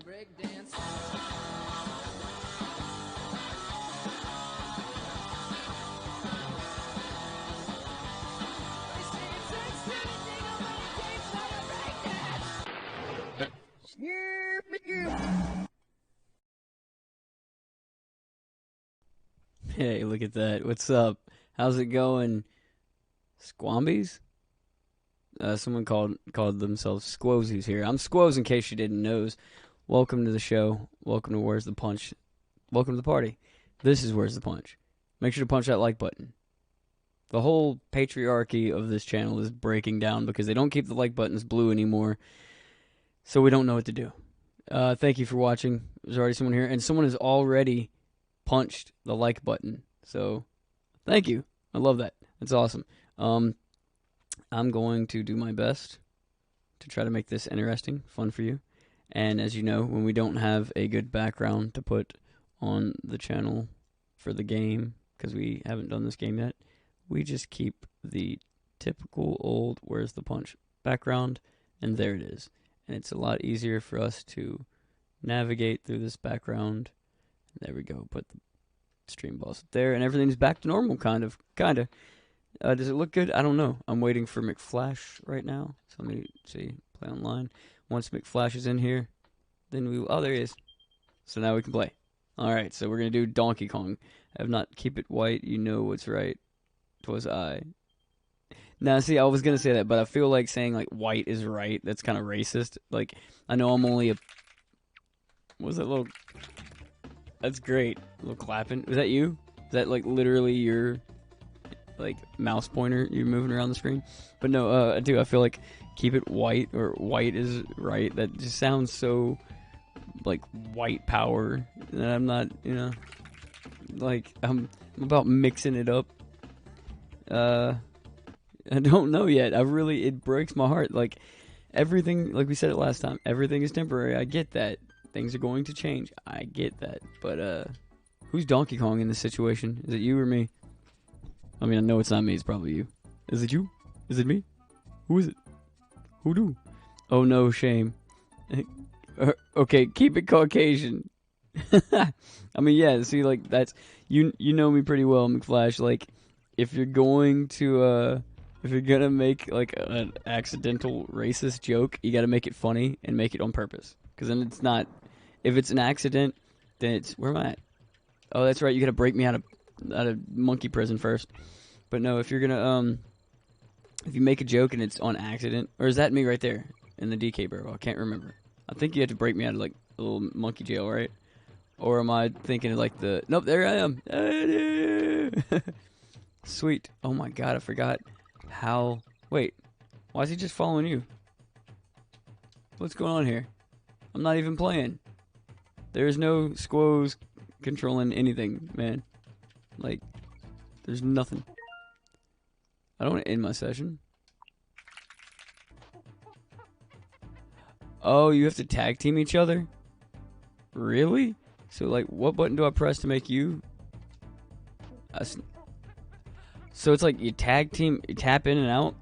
Hey, look at that. What's up? How's it going? Squambies? Someone called themselves Squozies here. I'm Squoz in case you didn't know. Welcome to the show. Welcome to Where's the Punch. Welcome to the party. This is Where's the Punch. Make sure to punch that like button. The whole patriarchy of this channel is breaking down because they don't keep the like buttons blue anymore, so we don't know what to do. Thank you for watching. There's already someone here, and someone has already punched the like button. So, thank you. I love that. That's awesome. I'm going to do my best to try to make this interesting, fun for you. And as you know, when we don't have a good background to put on the channel for the game, because we haven't done this game yet, we just keep the typical old Where's the Punch background, and there it is. And it's a lot easier for us to navigate through this background. There we go. Put the stream balls there, and everything's back to normal, kind of. Does it look good? I don't know. I'm waiting for McFlash right now. So let me see. Play online. Once McFlash is in here, then we... Oh, there he is. So now we can play. Alright, so we're going to do Donkey Kong. I have not... Keep it white. You know what's right. 'Twas I. Now, see, I was going to say that, but I feel like saying, like, white is right. That's kind of racist. Like, I know I'm only a... What was that little... That's great. A little clapping. Was that you? Is that, like, literally your... like mouse pointer you're moving around the screen? But no, I feel like keep it white or white is right. That just sounds so like white power. And I'm not, like I'm about mixing it up. I don't know yet. It breaks my heart. Like everything, like we said it last time, everything is temporary. I get that. Things are going to change. I get that. But who's Donkey Kong in this situation? Is it you or me? I mean, I know it's not me. It's probably you. Is it you? Is it me? Who is it? Who do? Oh, no, shame. Okay, keep it Caucasian. I mean, yeah, see, like, that's... You know me pretty well, McFlash. Like, if you're going to, if you're gonna make, like, an accidental racist joke, you gotta make it funny and make it on purpose. Because then it's not... If it's an accident, then it's... Where am I at? Oh, that's right. You gotta break me out of monkey prison first. But no, if you're gonna if you make a joke and it's on accident, or is that me right there in the DK barrel? I can't remember. I think you have to break me out of like a little monkey jail, right? Or am I thinking of like the... Nope, there I am. Sweet. Oh my god, I forgot how... Wait, why is he just following you? What's going on here? I'm not even playing. There's no squoze controlling anything, man. Like, there's nothing. I don't want to end my session. Oh, you have to tag team each other? Really? So, like, what button do I press to make you? So it's like you tag team, you tap in and out?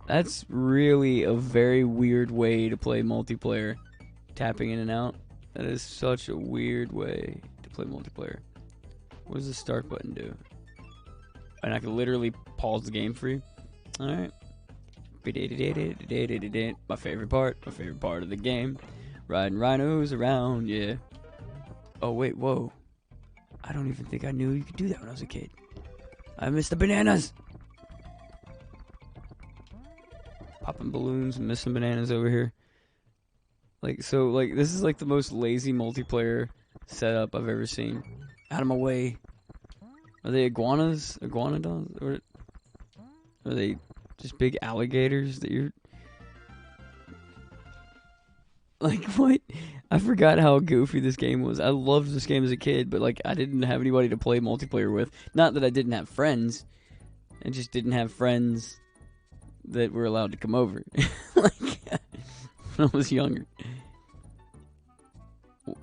That's really a very weird way to play multiplayer. Tapping in and out. That is such a weird way to play multiplayer. What does the start button do? And I can literally pause the game for you. Alright. My favorite part of the game. Riding rhinos around, yeah. Oh, wait, whoa. I don't even think I knew you could do that when I was a kid. I missed the bananas! Popping balloons, missing bananas over here. Like, so, like, this is like the most lazy multiplayer setup I've ever seen. Out of my way. Are they iguanas? Iguanodons? Or are they just big alligators that you're... Like, what? I forgot how goofy this game was. I loved this game as a kid, but, like, I didn't have anybody to play multiplayer with. Not that I didn't have friends. I just didn't have friends that were allowed to come over. Like, when I was younger.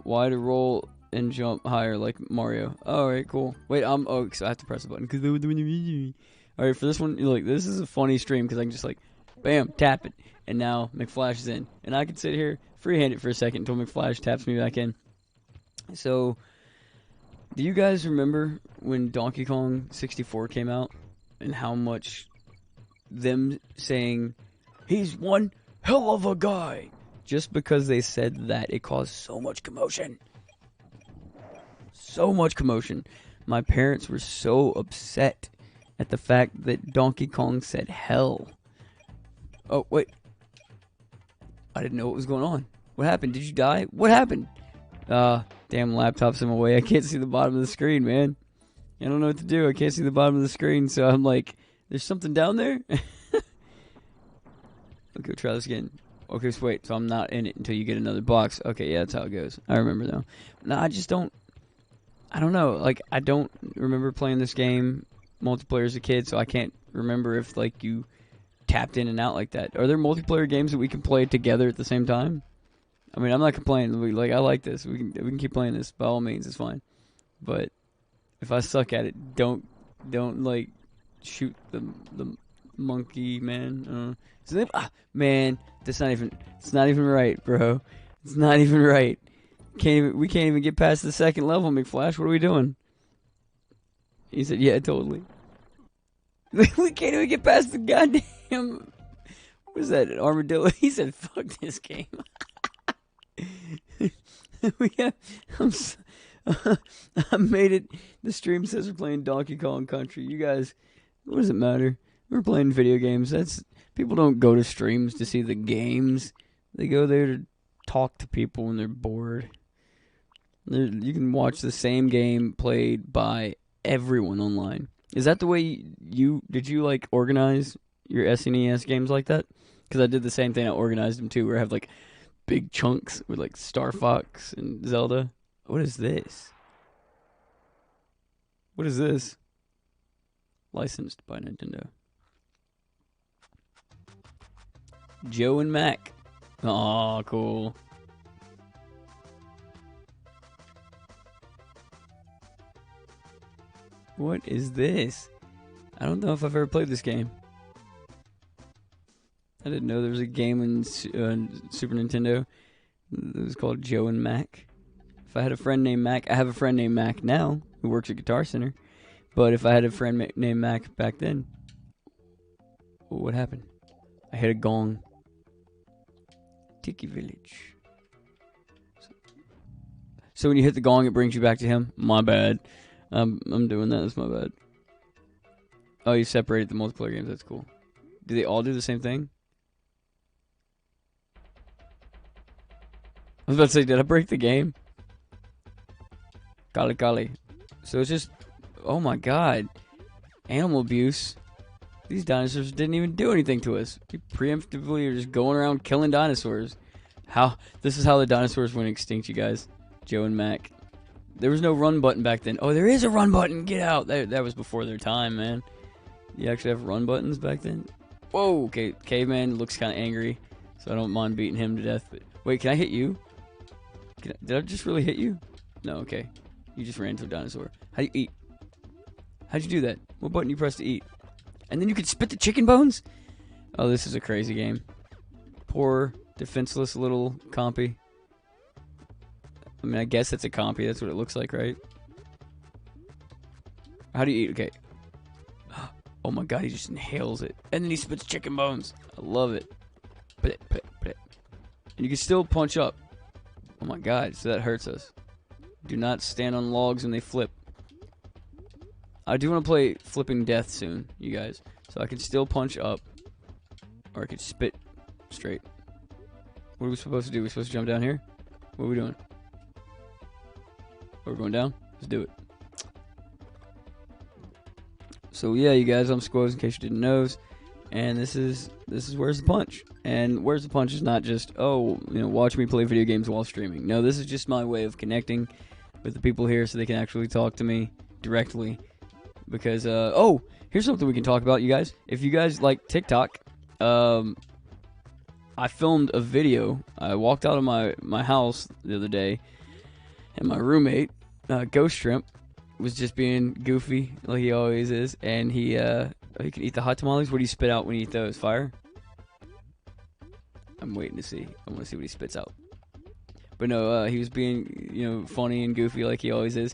Why to roll and jump higher like Mario? Alright, cool. Wait, so I have to press the button. Alright, for this one, like, this is a funny stream because I can just, like, Bam, tap it. And now McFlash is in. And I can sit here, freehand it for a second until McFlash taps me back in. So, do you guys remember when Donkey Kong 64 came out? And how much them saying, he's one hell of a guy. Just because they said that, it caused so much commotion. So much commotion. My parents were so upset at the fact that Donkey Kong said hell. Oh, wait. I didn't know what was going on. What happened? Did you die? What happened? Damn laptop's in my way. I can't see the bottom of the screen, man. I don't know what to do. I can't see the bottom of the screen, so I'm like, there's something down there? Okay, try this again. Okay, so wait, so I'm not in it until you get another box. Okay, yeah, that's how it goes. I remember, though. No, I just don't... I don't know. Like, I don't remember playing this game multiplayer as a kid, so I can't remember if, like, you tapped in and out like that. Are there multiplayer games that we can play together at the same time? I mean, I'm not complaining. Like, I like this. We can keep playing this. By all means, it's fine. But if I suck at it, don't like shoot the monkey man. Man, that's not even. It's not even right, bro. It's not even right. We can't even get past the second level, McFlash. What are we doing? He said, "Yeah, totally." We can't even get past the goddamn. What is that? An armadillo? He said, "Fuck this game." I made it. The stream says we're playing Donkey Kong Country. You guys, what does it matter? We're playing video games. People don't go to streams to see the games. They go there to talk to people when they're bored. You can watch the same game played by everyone online. Is that the way did you like organize your SNES games like that? Because I did the same thing. I organized them too, where I have like big chunks with like Star Fox and Zelda. What is this? What is this? Licensed by Nintendo. Joe and Mac. Aw, cool. What is this? I don't know if I've ever played this game. I didn't know there was a game in Super Nintendo. It was called Joe and Mac. If I had a friend named Mac, I have a friend named Mac now who works at Guitar Center. But if I had a friend named Mac back then, what happened? I hit a gong. Tiki Village. So when you hit the gong, it brings you back to him. My bad. I'm doing that. That's my bad. Oh, you separated the multiplayer games. That's cool. Do they all do the same thing? I was about to say, did I break the game? Golly. So it's just, oh my god. Animal abuse. These dinosaurs didn't even do anything to us. We preemptively are just going around killing dinosaurs. This is how the dinosaurs went extinct, you guys. Joe and Mac. There was no run button back then. Oh, there is a run button. Get out. That was before their time, man. You actually have run buttons back then? Whoa, okay. Caveman looks kind of angry, so I don't mind beating him to death. But wait, can I hit you? Did I just really hit you? No, okay. You just ran into a dinosaur. How do you eat? How'd you do that? What button you press to eat? And then you could spit the chicken bones? Oh, this is a crazy game. Poor, defenseless little compy. I mean, I guess it's a compy. That's what it looks like, right? How do you eat? Okay. Oh my god, he just inhales it. And then he spits chicken bones. I love it. And you can still punch up. Oh my god, so that hurts us. Do not stand on logs when they flip. I do want to play Flipping Death soon, you guys. So I can still punch up. Or I could spit straight. What are we supposed to do? We're supposed to jump down here? What are we doing? We're going down? Let's do it. So yeah, you guys, I'm Squoz in case you didn't know. And this is Where's the Punch. And Where's the Punch is not just, watch me play video games while streaming. No, this is just my way of connecting with the people here so they can actually talk to me directly. Because, here's something we can talk about, you guys. If you guys like TikTok, I filmed a video. I walked out of my house the other day, and my roommate, Ghost Shrimp, was just being goofy like he always is, and he can eat the hot tamales. What do you spit out when you eat those? Fire? I'm waiting to see. I want to see what he spits out. But no, he was being, funny and goofy like he always is.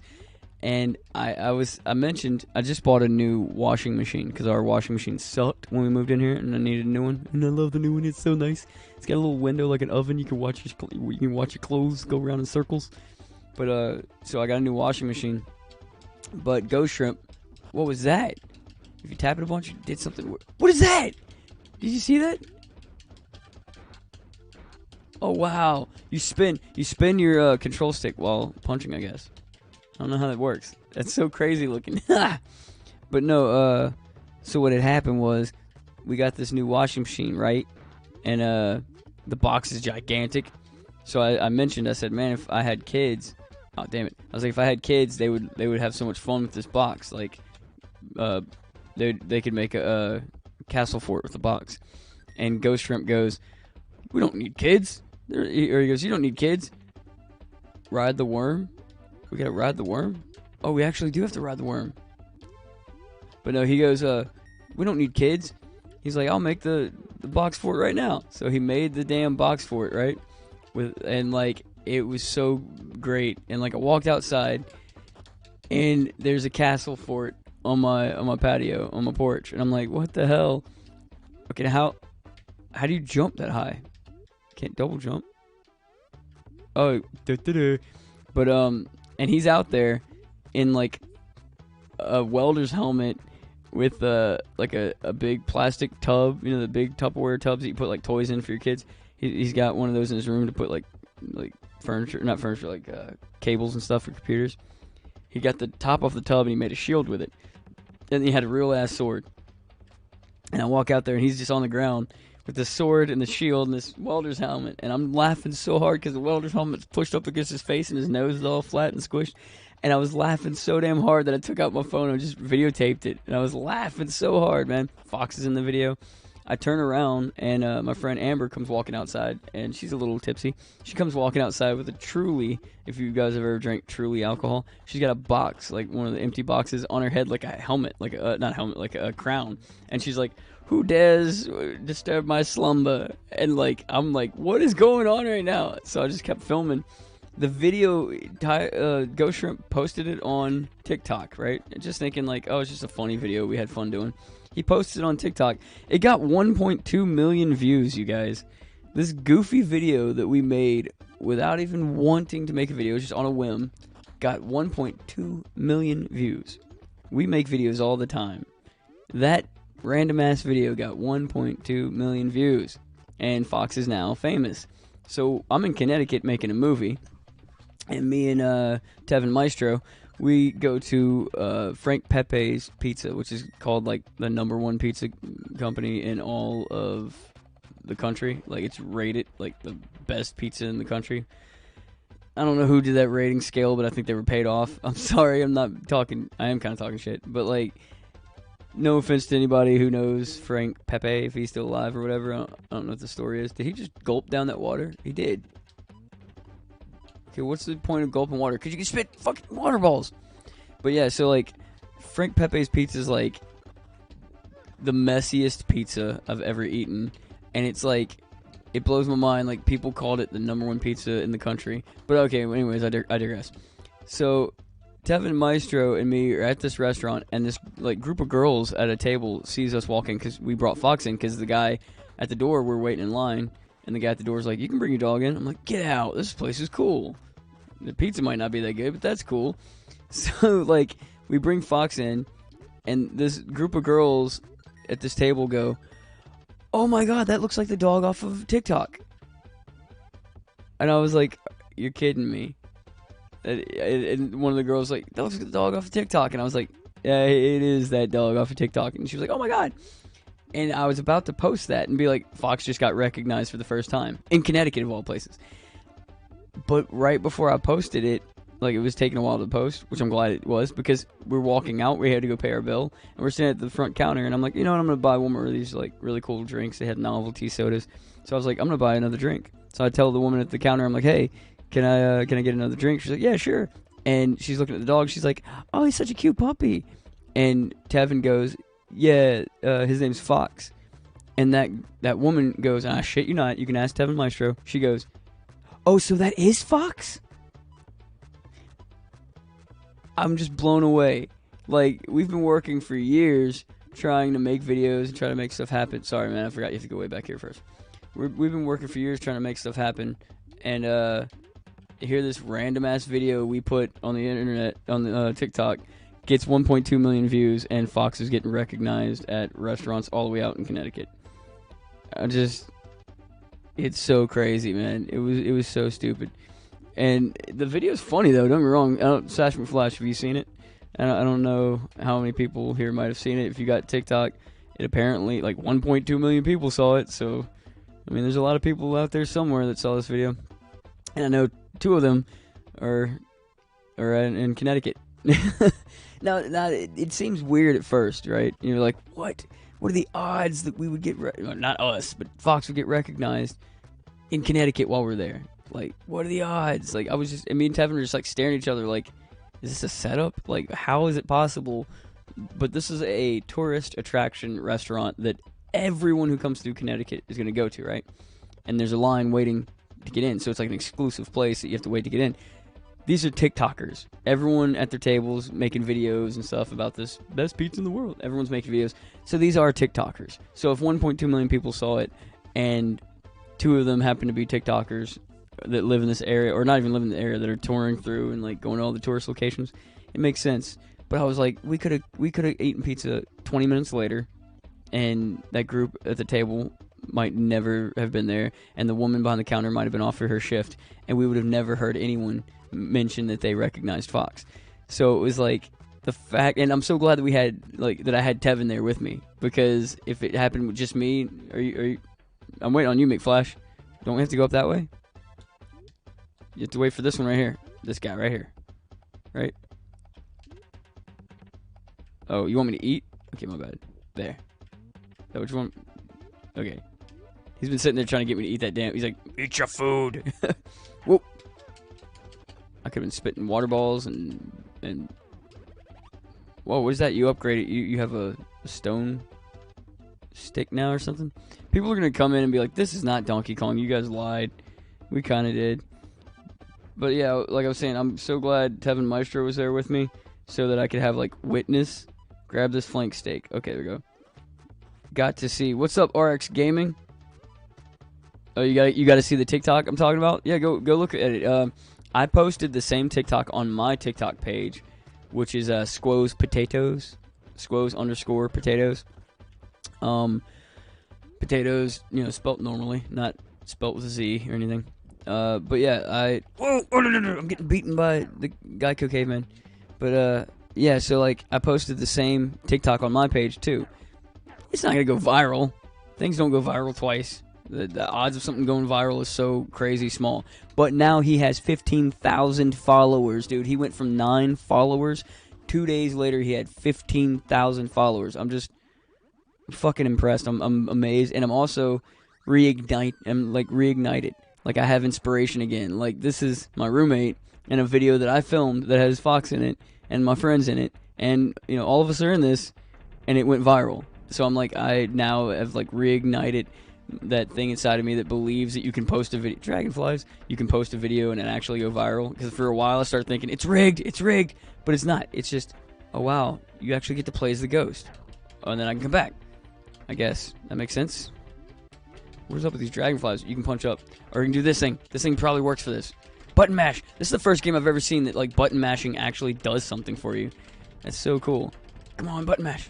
And I mentioned I just bought a new washing machine because our washing machine sucked when we moved in here, and I needed a new one. And I love the new one; it's so nice. It's got a little window like an oven. You can watch your clothes go around in circles. But so I got a new washing machine. But Ghost Shrimp, what was that? If you tap it a bunch, you did something. What is that? Did you see that? Oh wow! You spin your control stick while punching, I guess. I don't know how that works. That's so crazy looking. But no, so what had happened was we got this new washing machine, right? And the box is gigantic. So I mentioned, I said, man, if I had kids, oh damn it. I was like, if I had kids, they would have so much fun with this box. Like they could make a castle fort with the box. And Ghost Shrimp goes, we don't need kids. Or he goes, you don't need kids. Ride the worm. We gotta ride the worm? Oh, we actually do have to ride the worm. But no, he goes, we don't need kids. He's like, I'll make the box fort right now. So he made the damn box fort, right? And like, it was so great. And like, I walked outside, and there's a castle fort on my patio, on my porch. And I'm like, what the hell? Okay, how do you jump that high? Can't double jump. Oh, but and he's out there in like a welder's helmet with like a big plastic tub, the big Tupperware tubs that you put like toys in for your kids. He's got one of those in his room to put like furniture, not furniture, like cables and stuff for computers. He got the top off the tub and he made a shield with it. Then he had a real ass sword. And I walk out there and he's just on the ground with the sword and the shield and this welder's helmet. And I'm laughing so hard because the welder's helmet's pushed up against his face and his nose is all flat and squished. And I was laughing so damn hard that I took out my phone and just videotaped it. And I was laughing so hard, man. Fox is in the video. I turn around and my friend Amber comes walking outside. And she's a little tipsy. She comes walking outside with a Truly. If you guys have ever drank Truly alcohol. She's got a box, like one of the empty boxes on her head, like a helmet. Like a, not helmet, like a crown. And she's like, who dares disturb my slumber? And like, I'm like, what is going on right now? So I just kept filming. The video, Ghost Shrimp posted it on TikTok, right? Just thinking like, oh, it's just a funny video we had fun doing. He posted it on TikTok. It got 1.2 million views, you guys. This goofy video that we made without even wanting to make a video, just on a whim, got 1.2 million views. We make videos all the time. That random ass video got 1.2 million views, and Fox is now famous. So I'm in Connecticut making a movie, and me and Tevin Maestro, we go to Frank Pepe's Pizza, which is called like the #1 pizza company in all of the country. Like, it's rated like the best pizza in the country. I don't know who did that rating scale, but I think they were paid off. I'm sorry, I'm not talking, I am kind of talking shit, but like, no offense to anybody who knows Frank Pepe, if he's still alive or whatever. I don't know what the story is. Did he just gulp down that water? He did. Okay, what's the point of gulping water? Because you can spit fucking water balls. But yeah, so like, Frank Pepe's Pizza is like the messiest pizza I've ever eaten. And it's like, it blows my mind. Like, people called it the #1 pizza in the country. But okay, anyways, I digress. So Tevin Maestro and me are at this restaurant, and this like group of girls at a table sees us walking because we brought Fox in, because the guy at the door, we're waiting in line, and the guy at the door is like, you can bring your dog in. I'm like, get out, this place is cool. The pizza might not be that good, but that's cool. So like, we bring Fox in, and this group of girls at this table go, oh my god, that looks like the dog off of TikTok. And I was like, you're kidding me. And one of the girls was like, that looks like the dog off of TikTok. And I was like, yeah, it is that dog off of TikTok. And she was like, oh my god. And I was about to post that and be like, Fox just got recognized for the first time in Connecticut, of all places. But right before I posted it, like, it was taking a while to post, which I'm glad it was, because we're walking out, we had to go pay our bill, and we're sitting at the front counter, and I'm like, you know what, I'm going to buy one more of these, like, really cool drinks. They had novelty sodas. So I was like, I'm going to buy another drink. So I tell the woman at the counter, I'm like, hey, can I get another drink? She's like, yeah, sure. And she's looking at the dog. She's like, oh, he's such a cute puppy. And Tevin goes, yeah, his name's Fox. And that woman goes, "Ah, shit you not. You can ask Tevin Maestro." She goes, "Oh, so that is Fox?" I'm just blown away. Like, we've been working for years trying to make videos and try to make stuff happen. Sorry, man, I forgot you have to go way back here first. We've been working for years trying to make stuff happen, and hear this random ass video we put on the internet, on the TikTok, gets 1.2 million views, and Fox is getting recognized at restaurants all the way out in Connecticut. It's so crazy, man. It was so stupid. And the video's funny though. Don't get me wrong. Sash McFlash, have you seen it? I don't know how many people here might have seen it. If you got TikTok, it apparently like 1.2 million people saw it. So, I mean, there's a lot of people out there somewhere that saw this video, and I know 2 of them are in Connecticut. Now, it seems weird at first, right? You're like, what? What are the odds that we would get not us, but Fox would get recognized in Connecticut while we're there? Like, what are the odds? Like, me and Tevin were just like staring at each other like, is this a setup? Like, how is it possible? But this is a tourist attraction restaurant that everyone who comes through Connecticut is going to go to, right? And there's a line waiting to get in, so it's like an exclusive place that you have to wait to get in. These are TikTokers. Everyone at their tables making videos and stuff about this best pizza in the world. Everyone's making videos. So these are TikTokers. So if 1.2 million people saw it, and 2 of them happen to be TikTokers that live in this area, or not even live in the area, that are touring through and like going to all the tourist locations, it makes sense. But I was like, we could have eaten pizza 20 minutes later, and that group at the table might never have been there, and the woman behind the counter might have been off for her shift, and we would have never heard anyone mention that they recognized Fox. So it was like the fact, and I'm so glad that we had that I had Tevin there with me, because if it happened with just me, I'm waiting on you, McFlash. Don't we have to go up that way? You have to wait for this one right here. This guy right here. Right? Oh, you want me to eat? Okay, my bad. There. Is that what you want? Okay. He's been sitting there trying to get me to eat that damn. He's like, eat your food. Whoop. I could have been spitting water balls and. Whoa, what is that? You upgraded. You have a stone stick now or something? People are going to come in and be like, this is not Donkey Kong. You guys lied. We kind of did. But yeah, like I was saying, I'm so glad Tevin Maestro was there with me so that I could have like witness. Grab this flank steak. Okay, there we go. Got to see. What's up, RX Gaming? Oh, you got to see the TikTok I'm talking about? Yeah, go look at it. I posted the same TikTok on my TikTok page, which is Squoze Potatoes. Squoze_potatoes. Potatoes, spelt normally, not spelt with a Z or anything. But yeah, I'm getting beaten by the Geico caveman. But yeah, so like I posted the same TikTok on my page too. It's not gonna go viral. Things don't go viral twice. The odds of something going viral is so crazy small. But now he has 15,000 followers, dude. He went from 9 followers. 2 days later, he had 15,000 followers. I'm fucking impressed. I'm amazed, and I'm also reignited. Like, I have inspiration again. Like, this is my roommate and a video that I filmed that has Fox in it and my friends in it, and all of us are in this, and it went viral. So I'm like, I now have like reignited that thing inside of me that believes that you can post a video. Dragonflies. You can post a video and it actually go viral. Because for a while I started thinking it's rigged, but it's not. It's just, oh wow, you actually get to play as the ghost. Oh, and then I can come back. I guess that makes sense. What's up with these dragonflies? You can punch up, or you can do this thing. This thing probably works for this. Button mash. This is the first game I've ever seen that like button mashing actually does something for you. That's so cool. Come on, button mash.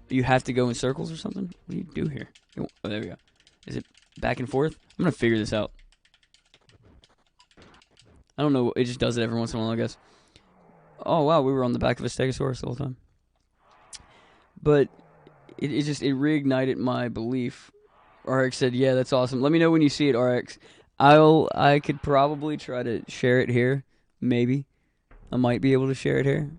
You have to go in circles or something? What do you do here? Oh, there we go. Is it back and forth? I'm going to figure this out. I don't know. It just does it every once in a while, I guess. Oh, wow. We were on the back of a Stegosaurus the whole time. But it reignited my belief. RX said, yeah, that's awesome. Let me know when you see it, RX. I could probably try to share it here. Maybe. I might be able to share it here.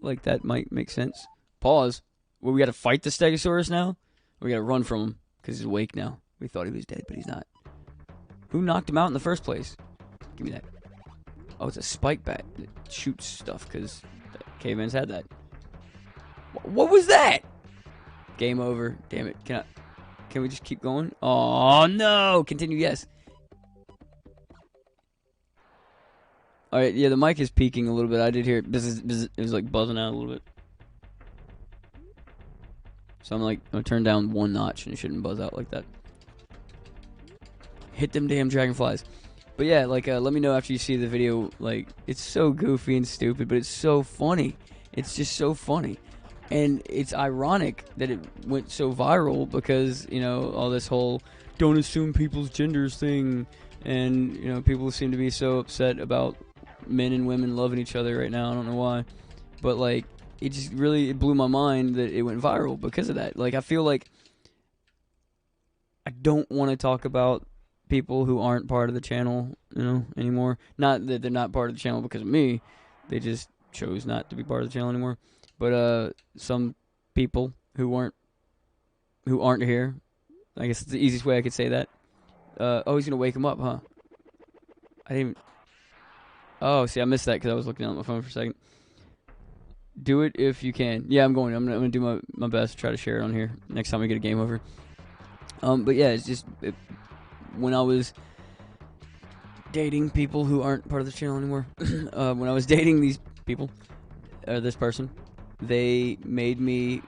Like, that might make sense. Pause. Well, we got to fight the Stegosaurus now? We got to run from him because he's awake now. We thought he was dead, but he's not. Who knocked him out in the first place? Give me that. Oh, it's a spike bat that shoots stuff because caveman's had that. What was that? Game over. Damn it. Can Can we just keep going? Oh, no! Continue, yes. Alright, yeah, the mic is peaking a little bit. I did hear it. It was like buzzing out a little bit. So I'm like, I'm gonna turn down one notch and it shouldn't buzz out like that. Hit them damn dragonflies. But yeah, like, let me know after you see the video. Like, it's so goofy and stupid, but it's so funny. It's just so funny. And it's ironic that it went so viral because, you know, all this whole don't assume people's genders thing. And, you know, people seem to be so upset about men and women loving each other right now. I don't know why. But, like, it just really blew my mind that it went viral because of that. Like, I feel like I don't want to talk about people who aren't part of the channel, you know, anymore. Not that they're not part of the channel because of me. They just chose not to be part of the channel anymore. But some people who aren't here, I guess it's the easiest way I could say that. Oh, he's gonna wake him up, huh? I didn't. Oh, see, I missed that because I was looking at my phone for a second. Do it if you can. Yeah, I'm going. I'm gonna do my best to try to share it on here next time we get a game over. But yeah, it's just when I was dating people who aren't part of the channel anymore. When I was dating these people, this person, they made me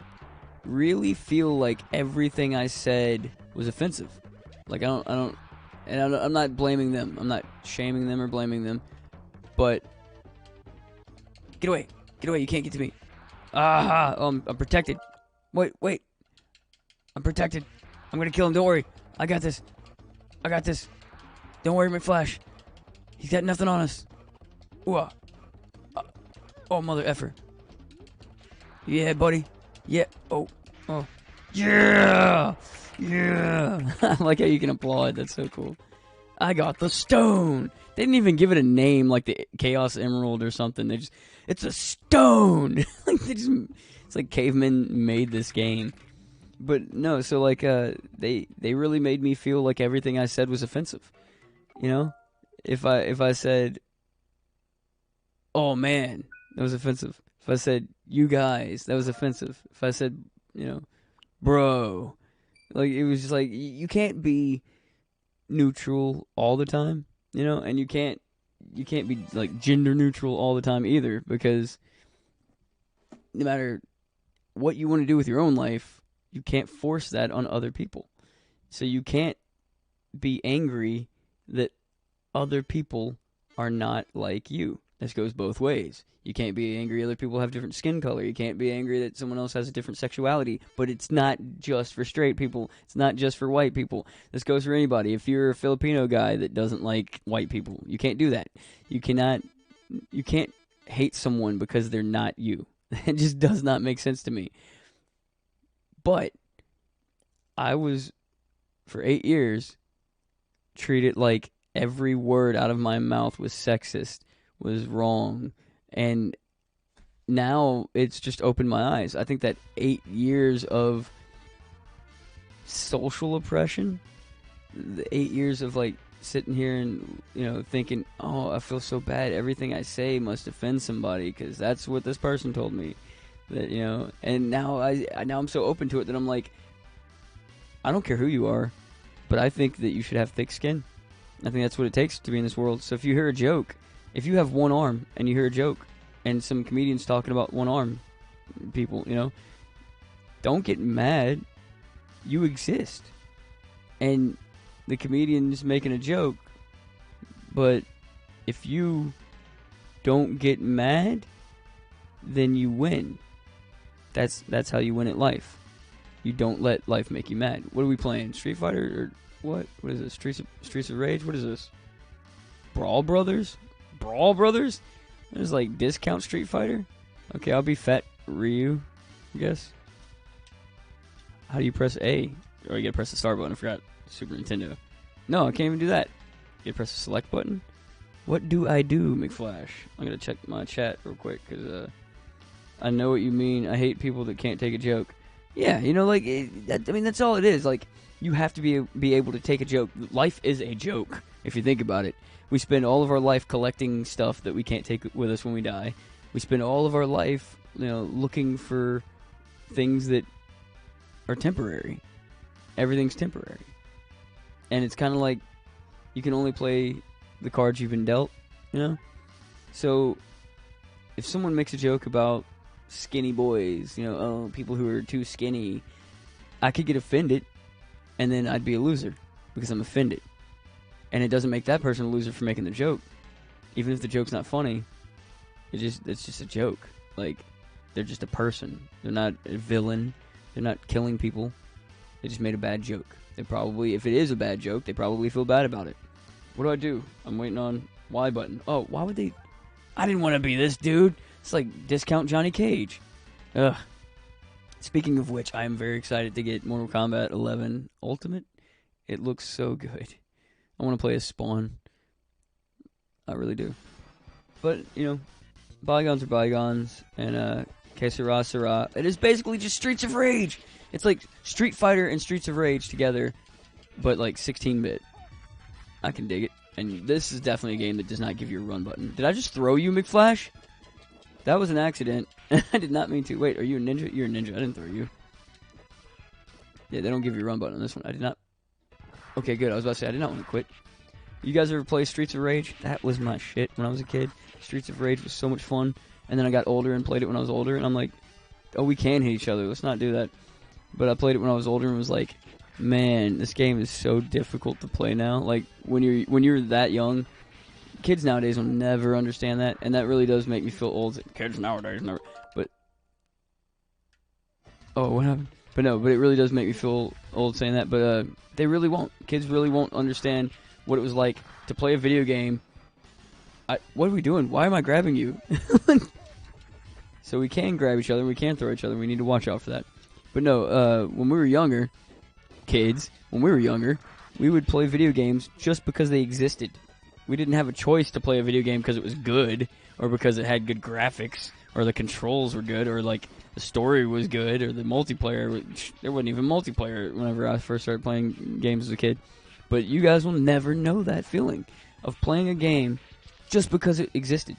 really feel like everything I said was offensive. Like I'm not blaming them. I'm not shaming them or blaming them. But get away, you can't get to me. Ah, I'm protected. Wait, I'm protected. I'm gonna kill him. Don't worry, I got this. Don't worry, McFlash. He's got nothing on us. Ooh, oh, mother effer. Yeah, buddy. Yeah. Oh. Yeah. I like how you can applaud. That's so cool. I got the stone. They didn't even give it a name like the Chaos Emerald or something. It's a stone. It's like cavemen made this game. But no, so like they really made me feel like everything I said was offensive. You know? If I said, "Oh man," that was offensive. If I said, "You guys," that was offensive. If I said, you know, "Bro," like it was just like you can't be neutral all the time, you know, and you can't be like gender neutral all the time either, because no matter what you want to do with your own life, you can't force that on other people. So you can't be angry that other people are not like you. This goes both ways. You can't be angry other people have different skin color. You can't be angry that someone else has a different sexuality. But it's not just for straight people. It's not just for white people. This goes for anybody. If you're a Filipino guy that doesn't like white people, you can't do that. You can't hate someone because they're not you. It just does not make sense to me. But I was, for 8 years, treated like every word out of my mouth was sexist, was wrong, and now it's just opened my eyes. I think that 8 years of social oppression, the 8 years of like sitting here and, you know, thinking, oh, I feel so bad, everything I say must offend somebody because that's what this person told me, that, you know, and now I'm so open to it that I'm like, I don't care who you are, but I think that you should have thick skin. I think that's what it takes to be in this world. So if you hear a joke, if you have one arm and you hear a joke and some comedians talking about one arm people, you know, don't get mad. You exist. And the comedian's making a joke, but if you don't get mad, then you win. That's how you win at life. You don't let life make you mad. What are we playing? Street Fighter or what? What is this? Streets of Rage? What is this? Brawl Brothers? Brawl Brothers? There's like discount Street Fighter? Okay, I'll be Fat Ryu, I guess. How do you press A? Or you gotta press the start button. I forgot. Super Nintendo. No, I can't even do that. You gotta press the select button. What do I do, McFlash? I'm gonna check my chat real quick because I know what you mean. I hate people that can't take a joke. Yeah, you know, like that's all it is. Like, you have to be able to take a joke. Life is a joke if you think about it. We spend all of our life collecting stuff that we can't take with us when we die. We spend all of our life, you know, looking for things that are temporary. everything's temporary. And it's kind of like you can only play the cards you've been dealt, you know? So if someone makes a joke about skinny boys, you know, oh, people who are too skinny, I could get offended, and then I'd be a loser because I'm offended. And it doesn't make that person a loser for making the joke. Even if the joke's not funny, it's just a joke. Like, they're just a person. They're not a villain. They're not killing people. They just made a bad joke. They probably, if it is a bad joke, they probably feel bad about it. What do? I'm waiting on Y button. Oh, why would they? I didn't want to be this dude. It's like discount Johnny Cage. Ugh. Speaking of which, I am very excited to get Mortal Kombat 11 Ultimate. It looks so good. I want to play as Spawn. I really do. But, you know, bygones are bygones, and que sera, sera. It is basically just Streets of Rage. It's like Street Fighter and Streets of Rage together, but like 16-bit. I can dig it. And this is definitely a game that does not give you a run button. Did I just throw you, McFlash? That was an accident. I did not mean to. Wait, are you a ninja? You're a ninja. I didn't throw you. Yeah, they don't give you a run button on this one. I did not. Okay, good. I was about to say, I did not want to quit. You guys ever play Streets of Rage? That was my shit when I was a kid. Streets of Rage was so much fun. And then I got older and played it when I was older. And I'm like, oh, we can hit each other. Let's not do that. But I played it when I was older and was like, man, this game is so difficult to play now. Like, when you're that young, kids nowadays will never understand that. And that really does make me feel old. Kids nowadays never. But, oh, what happened? But no, but it really does make me feel old saying that. But they really won't. Kids really won't understand what it was like to play a video game. What are we doing? Why am I grabbing you? So we can grab each other. We can throw each other. We need to watch out for that. But no, when we were younger, kids, when we were younger, we would play video games just because they existed. We didn't have a choice to play a video game because it was good, or because it had good graphics, or the controls were good, or like the story was good, or the multiplayer. There wasn't even multiplayer whenever I first started playing games as a kid. But you guys will never know that feeling of playing a game just because it existed.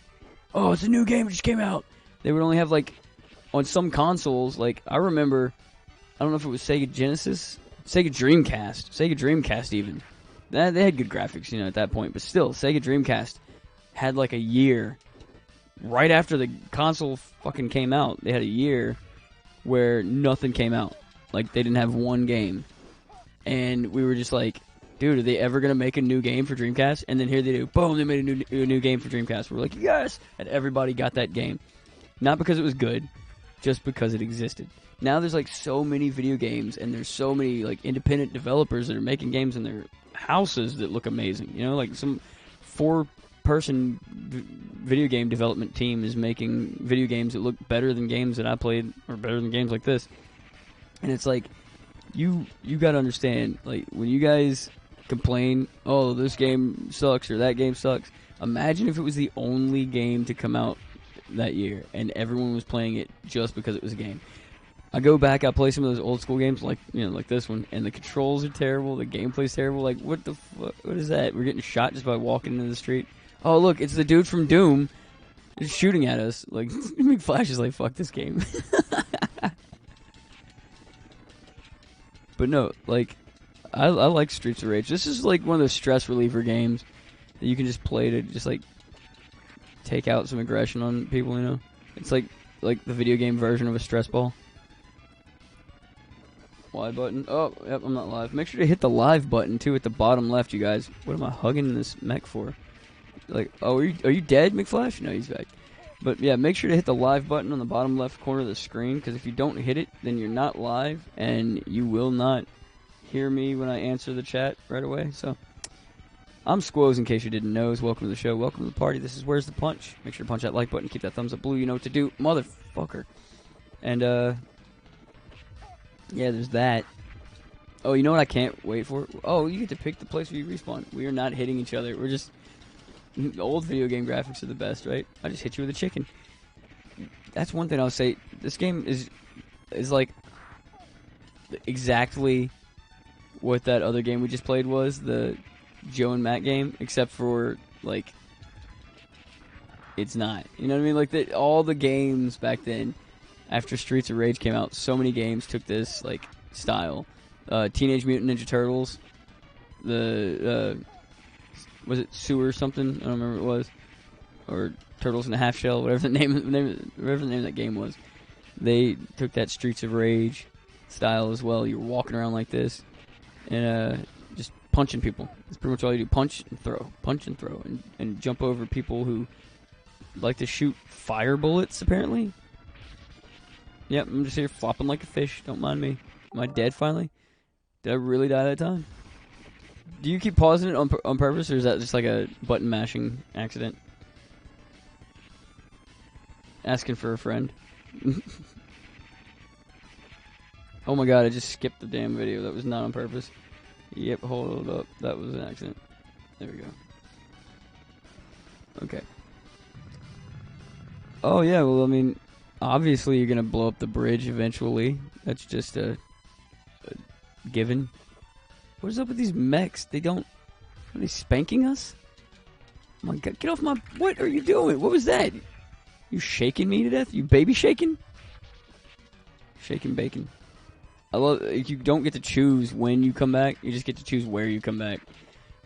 Oh, it's a new game, it just came out. They would only have, like, on some consoles, like, I remember, I don't know if it was Sega Genesis, Sega Dreamcast even. They had good graphics, you know, at that point, but still, Sega Dreamcast had, like, a year, right after the console fucking came out, they had a year where nothing came out. Like, they didn't have one game. And we were just like, dude, are they ever going to make a new game for Dreamcast? And then here they do. Boom, they made a new game for Dreamcast. We're like, yes! And everybody got that game. Not because it was good, just because it existed. Now there's like so many video games, and there's so many like independent developers that are making games in their houses that look amazing. You know, like some 4-person video game development team is making video games that look better than games that I played, or better than games like this. And it's like, you got to understand, like, when you guys complain, oh, this game sucks or that game sucks, imagine if it was the only game to come out that year and everyone was playing it just because it was a game. I go back, I play some of those old school games like, you know, like this one, and the controls are terrible, the gameplay's terrible. Like, what the fuck? What is that? We're getting shot just by walking into the street. Oh, look, it's the dude from Doom just shooting at us. Like, McFlash is like, fuck this game. But no, like, I like Streets of Rage. This is like one of those stress reliever games that you can just play to just like take out some aggression on people, you know? It's like the video game version of a stress ball. Y button. Oh, yep, I'm not live. Make sure to hit the live button too at the bottom left, you guys. What am I hugging this mech for? Like, oh, are you dead, McFlash? No, he's back. But yeah, make sure to hit the live button on the bottom left corner of the screen, because if you don't hit it, then you're not live, and you will not hear me when I answer the chat right away. So, I'm Squoze, in case you didn't know. Welcome to the show. Welcome to the party. This is Where's the Punch? Make sure to punch that like button. Keep that thumbs up blue. You know what to do. Motherfucker. And, yeah, there's that. Oh, you know what I can't wait for? Oh, you get to pick the place where you respawn. We are not hitting each other. We're just... Old video game graphics are the best, right? I just hit you with a chicken. That's one thing I'll say. This game is like exactly what that other game we just played was, the Joe and Matt game, except for like it's not. You know what I mean? Like all the games back then, after Streets of Rage came out, so many games took this like style Teenage Mutant Ninja Turtles. Was it Sewer something? I don't remember what it was. Or Turtles in a Half Shell, whatever the name of that game was. They took that Streets of Rage style as well. You're walking around like this and just punching people. That's pretty much all you do. Punch and throw, and jump over people who like to shoot fire bullets, apparently. Yep, I'm just here flopping like a fish. Don't mind me. Am I dead finally? Did I really die that time? Do you keep pausing it on purpose, or is that just like a button mashing accident? Asking for a friend. Oh my god, I just skipped the damn video. That was not on purpose. Yep, hold up. That was an accident. There we go. Okay. Oh yeah, well I mean, obviously you're gonna blow up the bridge eventually. That's just a given. What is up with these mechs? Are they spanking us? Oh my god, get off my... What are you doing? What was that? You shaking me to death? You baby shaking? Shaking bacon. I love... You don't get to choose when you come back. You just get to choose where you come back.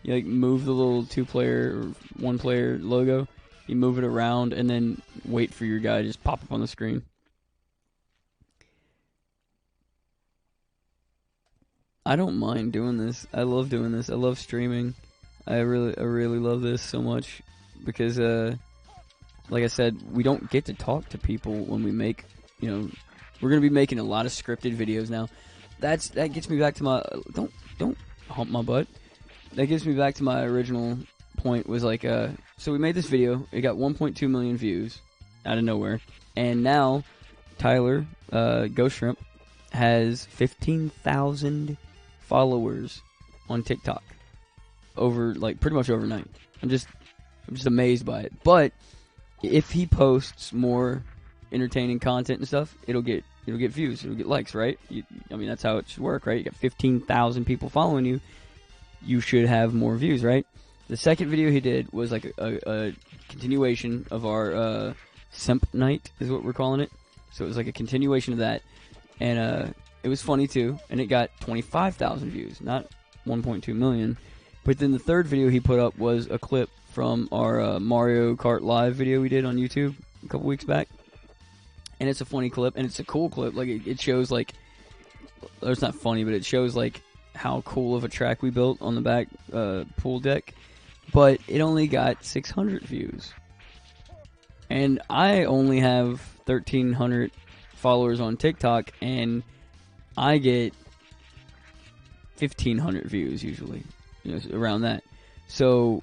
You like move the little 2-player or 1-player logo. You move it around and then wait for your guy to just pop up on the screen. I don't mind doing this. I love doing this. I love streaming. I really love this so much because, like I said, we don't get to talk to people when we make, we're gonna be making a lot of scripted videos now. That gets me back to my don't hump my butt. That gets me back to my original point. Was like, so we made this video. It got 1.2 million views out of nowhere, and now Tyler, Ghost Shrimp, has 15,000 followers on TikTok over pretty much overnight. I'm just amazed by it. But if he posts more entertaining content and stuff, it'll get views, it'll get likes, right? I mean, that's how it should work, right? You got 15,000 people following you, you should have more views, right? The second video he did was like a continuation of our Simp Night, is what we're calling it. So it was like a continuation of that, and it was funny too, and it got 25,000 views, not 1.2 million. But then the third video he put up was a clip from our Mario Kart Live video we did on YouTube a couple weeks back. And it's a funny clip, and it's a cool clip. Like, it shows, or it's not funny, but it shows, how cool of a track we built on the back pool deck. But it only got 600 views. And I only have 1,300 followers on TikTok, and I get 1,500 views usually, around that. So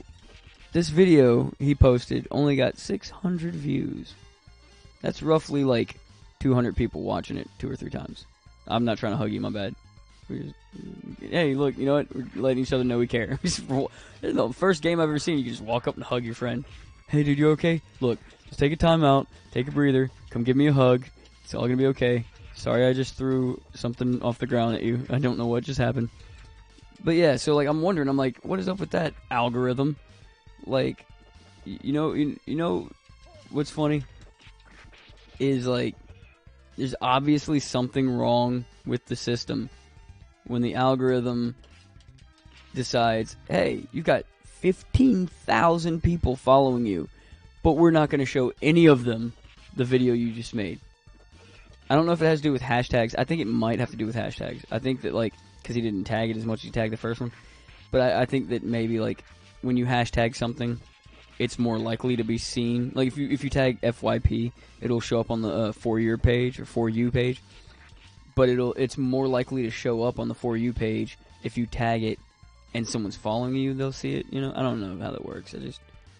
this video he posted only got 600 views. That's roughly 200 people watching it 2 or 3 times. I'm not trying to hug you, my bad. Hey, look, you know what? We're letting each other know we care. The first game I've ever seen, you can just walk up and hug your friend. Hey, dude, you okay? Look, just take a time out, take a breather, come give me a hug. It's all gonna be okay. Sorry I just threw something off the ground at you. I don't know what just happened. But yeah, so I'm wondering, what is up with that algorithm? You know what's funny? Is there's obviously something wrong with the system when the algorithm decides, hey, you got 15,000 people following you, but we're not going to show any of them the video you just made. I don't know if it has to do with hashtags. I think it might have to do with hashtags. I think that because he didn't tag it as much as he tagged the first one, but I think that maybe when you hashtag something, it's more likely to be seen. If you tag FYP, it'll show up on the For Your page or For You page. But it's more likely to show up on the For You page if you tag it and someone's following you, they'll see it. I don't know how that works.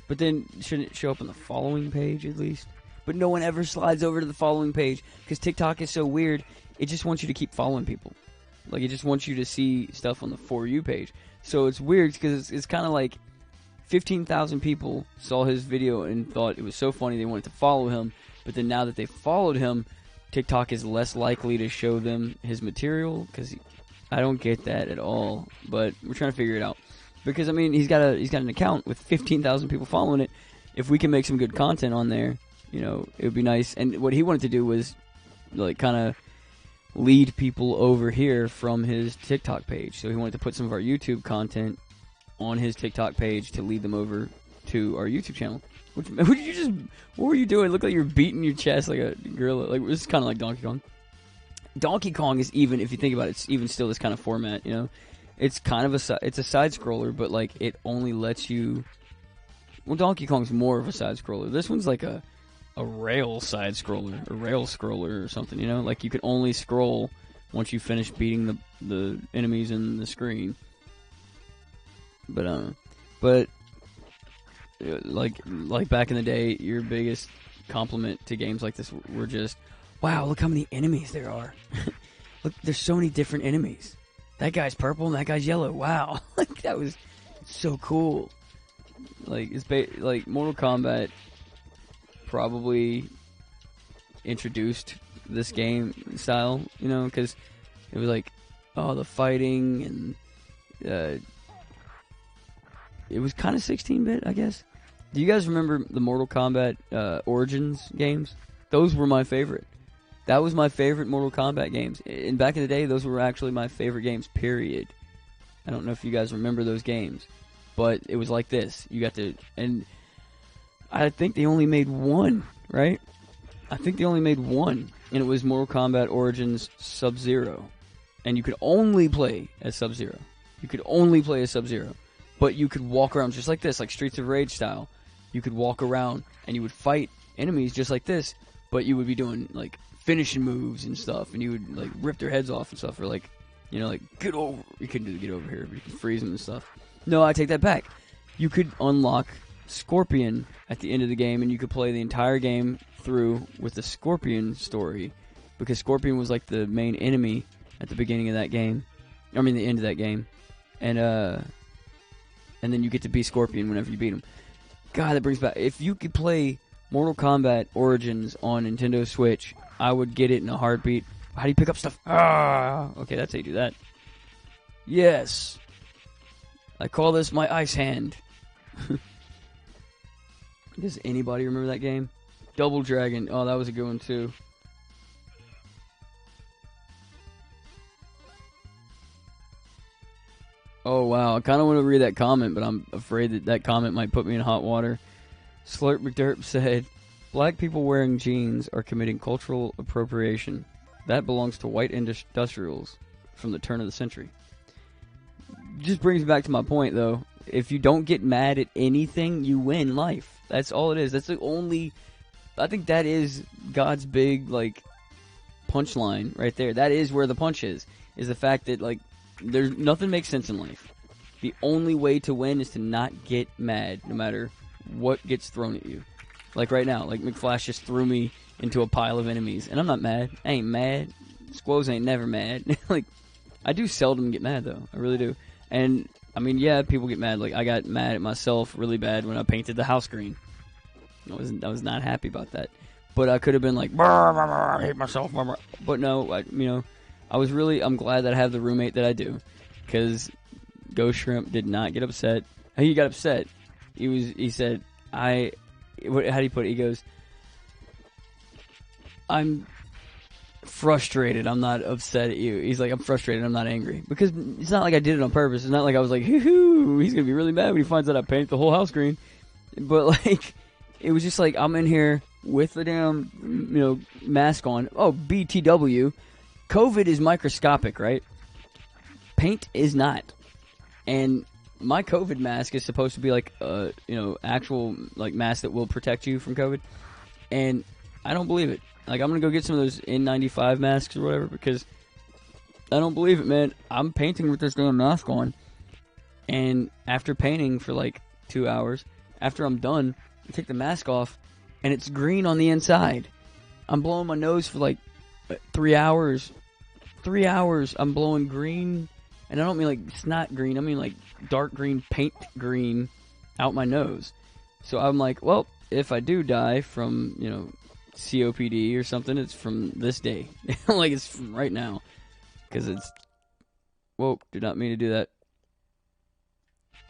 But then shouldn't it show up on the following page at least? But no one ever slides over to the following page because TikTok is so weird. It just wants you to keep following people. It just wants you to see stuff on the For You page. So it's weird because it's kind of 15,000 people saw his video and thought it was so funny they wanted to follow him, but then now that they followed him, TikTok is less likely to show them his material, because I don't get that at all, but we're trying to figure it out. Because, I mean, he's got an account with 15,000 people following it. If we can make some good content on there, it would be nice. And what he wanted to do was, kind of lead people over here from his TikTok page. So he wanted to put some of our YouTube content on his TikTok page to lead them over to our YouTube channel. What were you doing? It looked like you were beating your chest like a gorilla. Like, this is kind of like Donkey Kong. Donkey Kong is, even if you think about it, it's even still this kind of format, you know? It's kind of it's a side scroller, but like it only lets you. Well, Donkey Kong's more of a side scroller. This one's like a rail side scroller, a rail scroller or something, you know? Like you can only scroll once you finish beating the enemies in the screen. But like back in the day, your biggest compliment to games like this were just, wow, look how many enemies there are. Look, there's so many different enemies. That guy's purple and that guy's yellow. Wow. Like, that was so cool. Like, it's like Mortal Kombat probably introduced this game style, you know, because it was like, oh, the fighting, and it was kind of 16-bit, I guess. Do you guys remember the Mortal Kombat Origins games? Those were my favorite. That was my favorite Mortal Kombat games. And back in the day, those were actually my favorite games, period. I don't know if you guys remember those games. But it was like this. You got to... And I think they only made one, right? I think they only made one. And it was Mortal Kombat Origins Sub-Zero. And you could only play as Sub-Zero. You could only play as Sub-Zero. But you could walk around just like this, like Streets of Rage style. You could walk around and you would fight enemies just like this. But you would be doing, like, finishing moves and stuff, and you would like rip their heads off and stuff, or like, you know, like, get over. You couldn't do the get over here, but you could freeze them and stuff. No, I take that back. You could unlock Scorpion at the end of the game, and you could play the entire game through with the Scorpion story, because Scorpion was like the main enemy at the beginning of that game. I mean, the end of that game, and then you get to be Scorpion whenever you beat him. God, that brings back. If you could play Mortal Kombat Origins on Nintendo Switch, I would get it in a heartbeat. How do you pick up stuff? Ah! Okay, that's how you do that. Yes! I call this my ice hand. Does anybody remember that game? Double Dragon. Oh, that was a good one, too. Oh, wow. I kind of want to read that comment, but I'm afraid that comment might put me in hot water. Slurp McDurp said, black people wearing jeans are committing cultural appropriation. That belongs to white industrials from the turn of the century. Just brings me back to my point, though. If you don't get mad at anything, you win life. That's all it is. That's the only... I think that is God's big, like, punchline right there. That is where the punch is the fact that, like, there's nothing makes sense in life. The only way to win is to not get mad, no matter what gets thrown at you. Like right now, like McFlash just threw me into a pile of enemies, and I'm not mad. I ain't mad. Squoze ain't never mad. Like, I do seldom get mad, though. I really do. And, I mean, yeah, people get mad. Like, I got mad at myself really bad when I painted the house green. I was not happy about that. But I could have been like, brr, brr, brr, I hate myself. Brr, brr. But no, I'm glad that I have the roommate that I do. Because Ghost Shrimp did not get upset. He got upset. He said, how do you put it? He goes, I'm frustrated. I'm not upset at you. He's like, I'm frustrated. I'm not angry. Because it's not like I did it on purpose. It's not like I was like, hoo-hoo, he's going to be really mad when he finds out I paint the whole house green. But, like, it was just like, I'm in here with the damn, mask on. Oh, BTW. COVID is microscopic, right? Paint is not. And my COVID mask is supposed to be like actual like mask that will protect you from COVID. And I don't believe it. Like, I'm going to go get some of those N95 masks or whatever, because I don't believe it, man. I'm painting with this damn mask on. And after painting for like 2 hours, after I'm done, I take the mask off, and it's green on the inside. I'm blowing my nose for like 3 hours. 3 hours, I'm blowing green. And I don't mean like snot green. I mean like dark green, paint green out my nose. So I'm like, well, if I do die from, COPD or something, it's from this day. Like, it's from right now. Because it's... Whoa, did not mean to do that.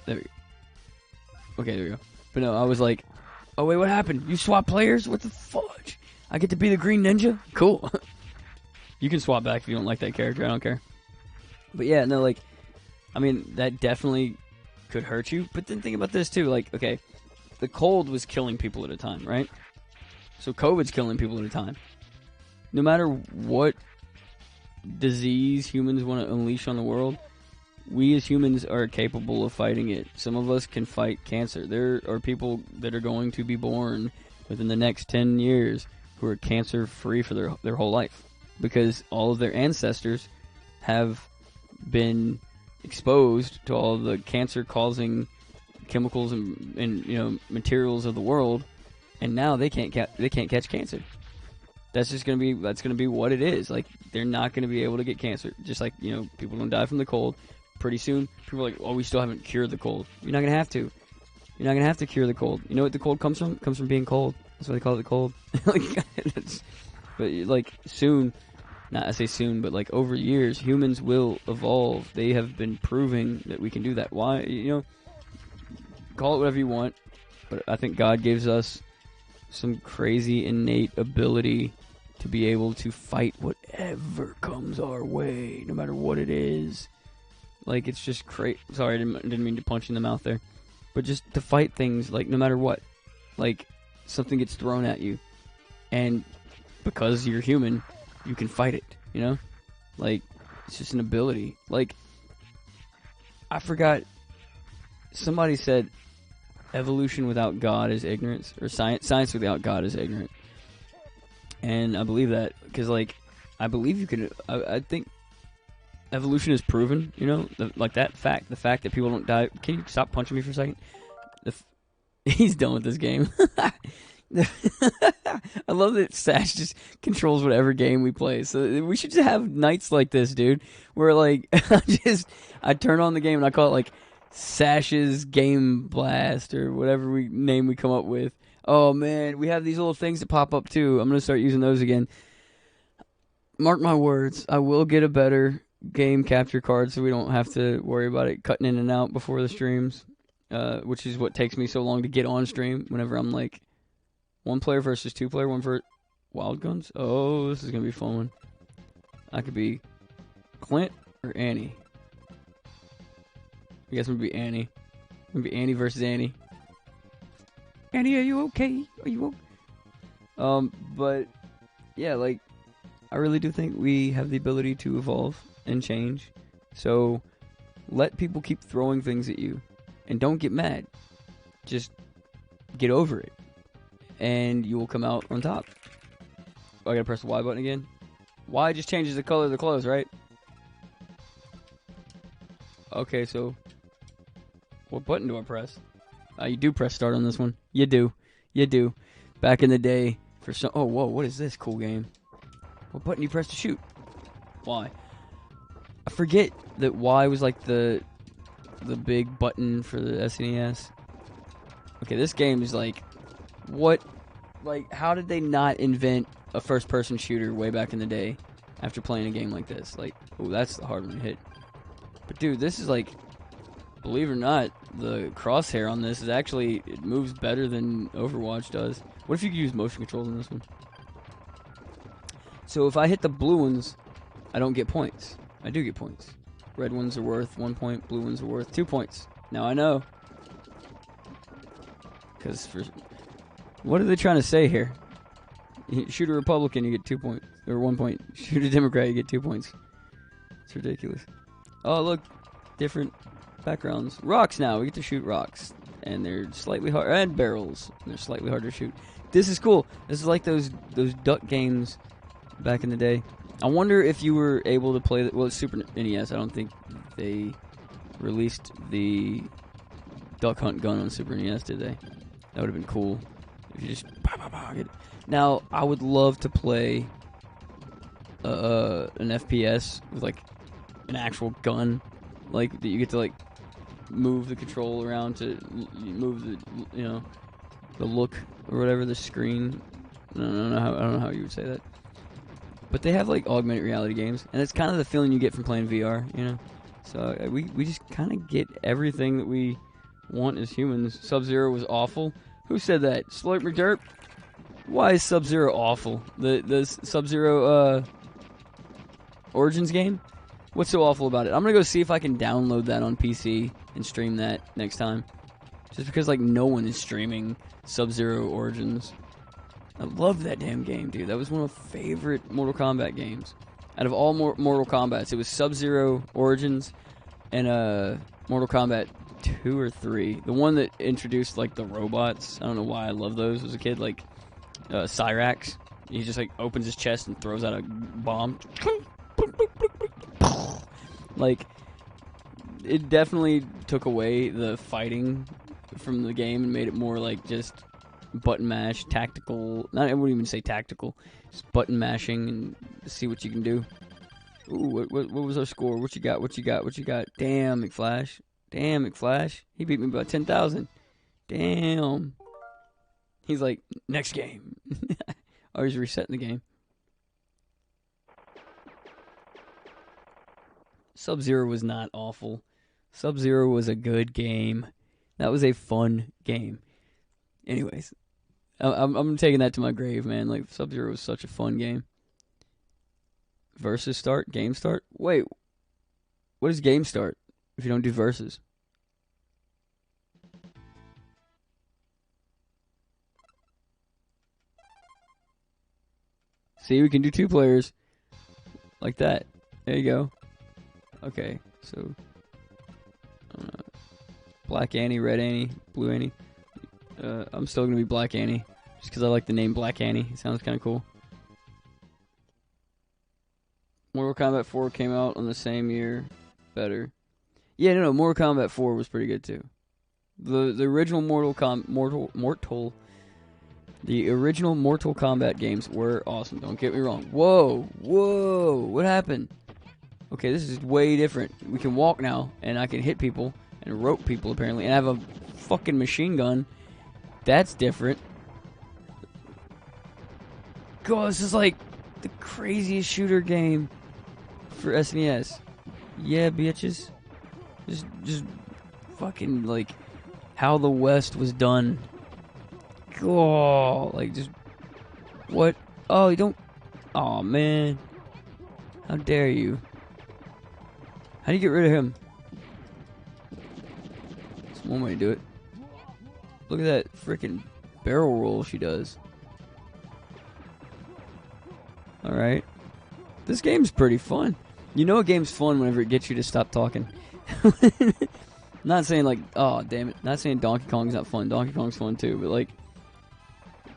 There we go. Okay, there we go. But no, I was like, oh wait, what happened? You swap players? What the fudge? I get to be the Green Ninja? Cool. You can swap back if you don't like that character. I don't care. But yeah, no, like, I mean, that definitely could hurt you. But then think about this too. Like, okay, the cold was killing people at a time, right? So COVID's killing people at a time. No matter what disease humans want to unleash on the world, we as humans are capable of fighting it. Some of us can fight cancer. There are people that are going to be born within the next 10 years who are cancer free for their whole life, because all of their ancestors have been exposed to all the cancer causing chemicals and you know, materials of the world, and now they can't catch cancer. That's gonna be what it is. Like, they're not gonna be able to get cancer. Just like, you know, people don't die from the cold. Pretty soon, people are like, oh, we still haven't cured the cold. You're not gonna have to. You're not gonna have to cure the cold. You know what the cold comes from? It comes from being cold. That's why they call it the cold. But like, soon, not I say soon, but like over years, humans will evolve. They have been proving that we can do that. Why? You know, call it whatever you want, but I think God gives us some crazy innate ability to be able to fight whatever comes our way, no matter what it is. Like, it's just crazy. Sorry, I didn't mean to punch you in the mouth there. But just to fight things, like, no matter what. Like, something gets thrown at you. And because you're human, you can fight it, you know? Like, it's just an ability. Like, I forgot. Somebody said evolution without God is ignorance. Or science without God is ignorant. And I believe that. Because, like, I believe you can... I think... evolution is proven, you know, like that fact. The fact that people don't die. Can you stop punching me for a second? He's done with this game. I love that Sash just controls whatever game we play. So we should just have nights like this, dude. Where like I turn on the game and I call it like Sash's Game Blast or whatever name we come up with. Oh man, we have these little things that pop up too. I'm gonna start using those again. Mark my words, I will get a better game capture card so we don't have to worry about it cutting in and out before the streams, which is what takes me so long to get on stream whenever I'm like 1 player versus 2 player, one for Wild Guns. Oh, this is gonna be a fun one. I could be Clint or Annie. I guess I'm gonna be Annie. I'm gonna be Annie versus Annie. Annie, are you okay? Are you okay? But yeah, like, I really do think we have the ability to evolve and change. So let people keep throwing things at you and don't get mad. Just get over it and you will come out on top. Oh, I gotta press the Y button again. Y just changes the color of the clothes, right? Okay, so what button do I press? You do press start on this one. You do. Back in the day for some... Oh, whoa, what is this cool game? What button do you press to shoot? Y. I forget that Y was like the big button for the SNES. Okay, this game is like, what? Like, how did they not invent a first-person shooter way back in the day after playing a game like this? Like, oh, that's the hard one to hit. But dude, this is like, believe it or not, the crosshair on this is actually, it moves better than Overwatch does. What if you could use motion controls on this one? So if I hit the blue ones, I don't get points. I do get points. Red ones are worth 1 point, blue ones are worth 2 points. Now I know. Because what are they trying to say here? You shoot a Republican, you get 2 points. Or 1 point. Shoot a Democrat, you get 2 points. It's ridiculous. Oh, look. Different backgrounds. Rocks now. We get to shoot rocks. And they're slightly hard. And barrels. They're slightly harder to shoot. This is cool. This is like those duck games back in the day. I wonder if you were able to play... Well, it's Super NES. I don't think they released the Duck Hunt gun on Super NES, did they? That would have been cool. If you just... get it. Now, I would love to play an FPS with, like, an actual gun. Like, that you get to, like, move the control around to move the, you know, the look or whatever, the screen. I don't know how you would say that. But they have, like, augmented reality games, and it's kind of the feeling you get from playing VR, you know? So we just kind of get everything that we want as humans. Sub-Zero was awful. Who said that? Slurp McDurp? Why is Sub-Zero awful? The Sub-Zero, Origins game? What's so awful about it? I'm gonna go see if I can download that on PC and stream that next time. Just because, like, no one is streaming Sub-Zero Origins. I love that damn game, dude. That was one of my favorite Mortal Kombat games. Out of all Mortal Kombats, it was Sub-Zero Origins and Mortal Kombat 2 or 3. The one that introduced, like, the robots. I don't know why I love those as a kid. Like, Cyrax. He just, like, opens his chest and throws out a bomb. Like, it definitely took away the fighting from the game and made it more like just button mash, tactical. Not, I wouldn't even say tactical. Just button mashing and see what you can do. Ooh, what was our score? What you got? What you got? What you got? Damn, McFlash. Damn, McFlash. He beat me by 10,000. Damn. He's like, next game. I was resetting the game. Sub-Zero was not awful. Sub-Zero was a good game. That was a fun game. Anyways, I'm taking that to my grave, man. Like, Sub-Zero was such a fun game. Versus start? Game start? Wait, what is game start if you don't do versus? See, we can do 2 players. Like that. There you go. Okay, so Black Annie, Red Annie, Blue Annie. I'm still gonna be Black Annie, just because I like the name Black Annie. It sounds kind of cool. Mortal Kombat 4 came out on the same year. Better. Yeah, no, Mortal Kombat 4 was pretty good too. The original the original Mortal Kombat games were awesome. Don't get me wrong. Whoa, what happened? Okay, this is way different. We can walk now, and I can hit people and rope people, apparently, and I have a fucking machine gun. That's different. God, this is like the craziest shooter game for SNES. Yeah, bitches. Just fucking, like, how the West was done. God, like, just... What? Oh, you don't... Oh, man. How dare you? How do you get rid of him? That's one way to do it. Look at that freaking barrel roll she does. Alright. This game's pretty fun. You know a game's fun whenever it gets you to stop talking. Not saying like, oh damn it. Not saying Donkey Kong's not fun. Donkey Kong's fun too, but like,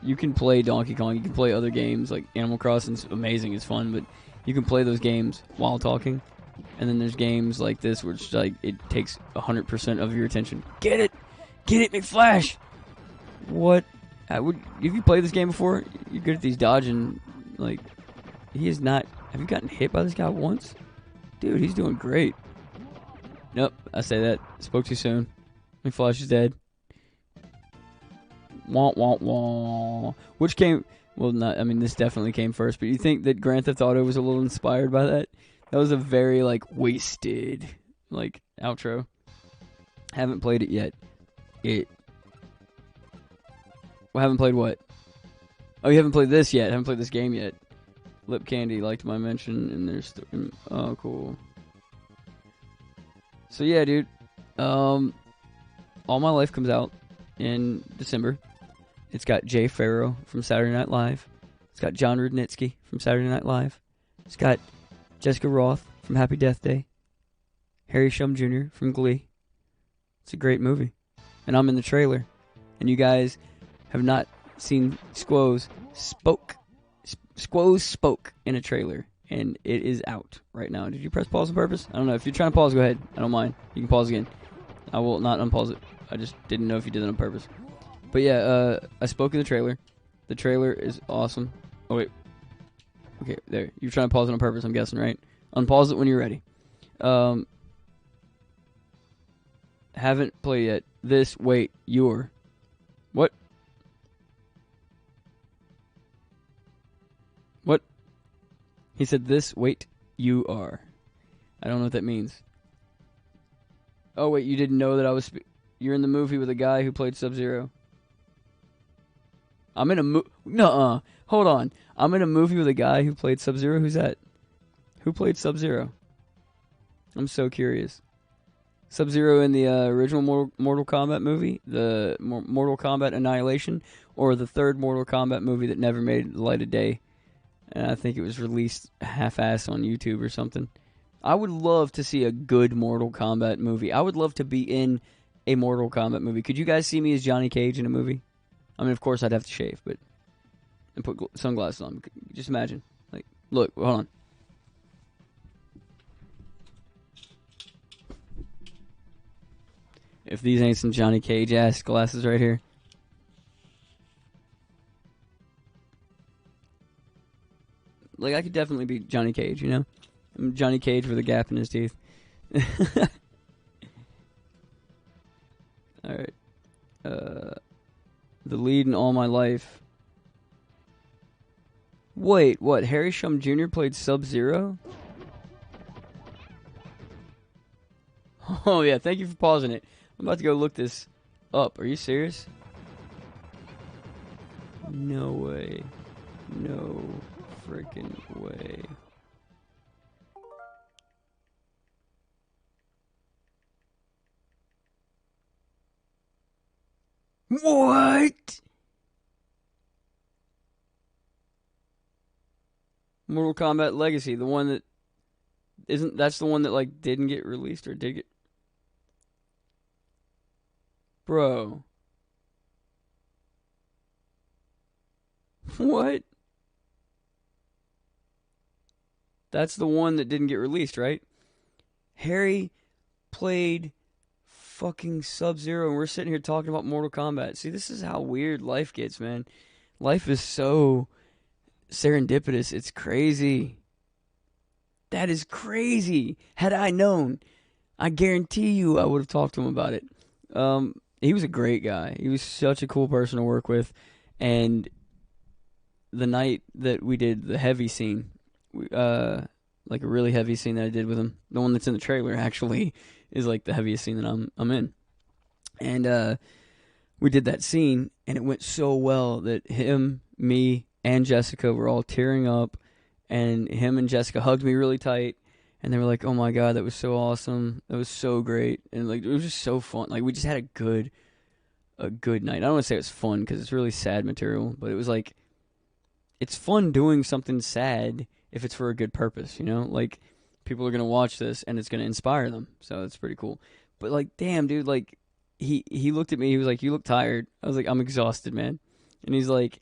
you can play Donkey Kong, you can play other games, like Animal Crossing's amazing, it's fun, but you can play those games while talking. And then there's games like this where it's like, it takes 100% of your attention. Get it! Get it, McFlash! What? Have you played this game before? You're good at these dodging, like, he is not... Have you gotten hit by this guy once? Dude, he's doing great. Nope, I say that. Spoke too soon. McFlash is dead. Wah, wah, wah. Which came... Well, not... I mean, this definitely came first, but you think that Grand Theft Auto was a little inspired by that? That was a very, like, wasted, like, outro. Haven't played it yet. Well, haven't played what? Oh, you haven't played this yet. Haven't played this game yet. Lip Candy liked my mention, and there's... Oh, cool. So, yeah, dude. All My Life comes out in December. It's got Jay Farrow from Saturday Night Live. It's got John Rudnitsky from Saturday Night Live. It's got Jessica Roth from Happy Death Day. Harry Shum Jr. from Glee. It's a great movie. And I'm in the trailer. And you guys have not seen Squoze spoke in a trailer. And it is out right now. Did you press pause on purpose? I don't know. If you're trying to pause, go ahead. I don't mind. You can pause again. I will not unpause it. I just didn't know if you did it on purpose. But yeah, I spoke in the trailer. The trailer is awesome. Oh, wait. Okay, there. You're trying to pause it on purpose, I'm guessing, right? Unpause it when you're ready. Haven't played yet. What? What? He said this, wait, you are. I don't know what that means. Oh, wait, you didn't know that I was... You're in the movie with a guy who played Sub-Zero. I'm in a Nuh-uh. Hold on. I'm in a movie with a guy who played Sub-Zero? Who's that? Who played Sub-Zero? I'm so curious. Sub-Zero in the original Mortal Kombat movie, the Mortal Kombat Annihilation, or the third Mortal Kombat movie that never made the light of day. And I think it was released half-assed on YouTube or something. I would love to see a good Mortal Kombat movie. I would love to be in a Mortal Kombat movie. Could you guys see me as Johnny Cage in a movie? I mean, of course, I'd have to shave, but and put sunglasses on. Just imagine. Like, look, hold on. If these ain't some Johnny Cage ass glasses right here. Like, I could definitely be Johnny Cage, you know? I'm Johnny Cage with a gap in his teeth. Alright. The lead in All My Life. Wait, what? Harry Shum Jr. played Sub-Zero? Oh, yeah, thank you for pausing it. I'm about to go look this up. Are you serious? No way. No freaking way. What? Mortal Kombat Legacy, the one that isn't, that's the one that like didn't get released or did get. Bro. What? That's the one that didn't get released, right? Harry played fucking Sub-Zero and we're sitting here talking about Mortal Kombat. See, this is how weird life gets, man. Life is so serendipitous. It's crazy. That is crazy. Had I known, I guarantee you I would have talked to him about it. He was a great guy. He was such a cool person to work with. And the night that we did the heavy scene, like a really heavy scene that I did with him, the one that's in the trailer actually is like the heaviest scene that I'm in. And we did that scene, and it went so well that him, me, and Jessica were all tearing up, and him and Jessica hugged me really tight, and they were like, "Oh my god, that was so awesome! That was so great!" And like, it was just so fun. Like, we just had a good night. I don't want to say it was fun because it's really sad material, but it was like, it's fun doing something sad if it's for a good purpose, you know? Like, people are gonna watch this and it's gonna inspire them, so it's pretty cool. But like, damn, dude, like, he looked at me. He was like, "You look tired." I was like, "I'm exhausted, man." And he's like,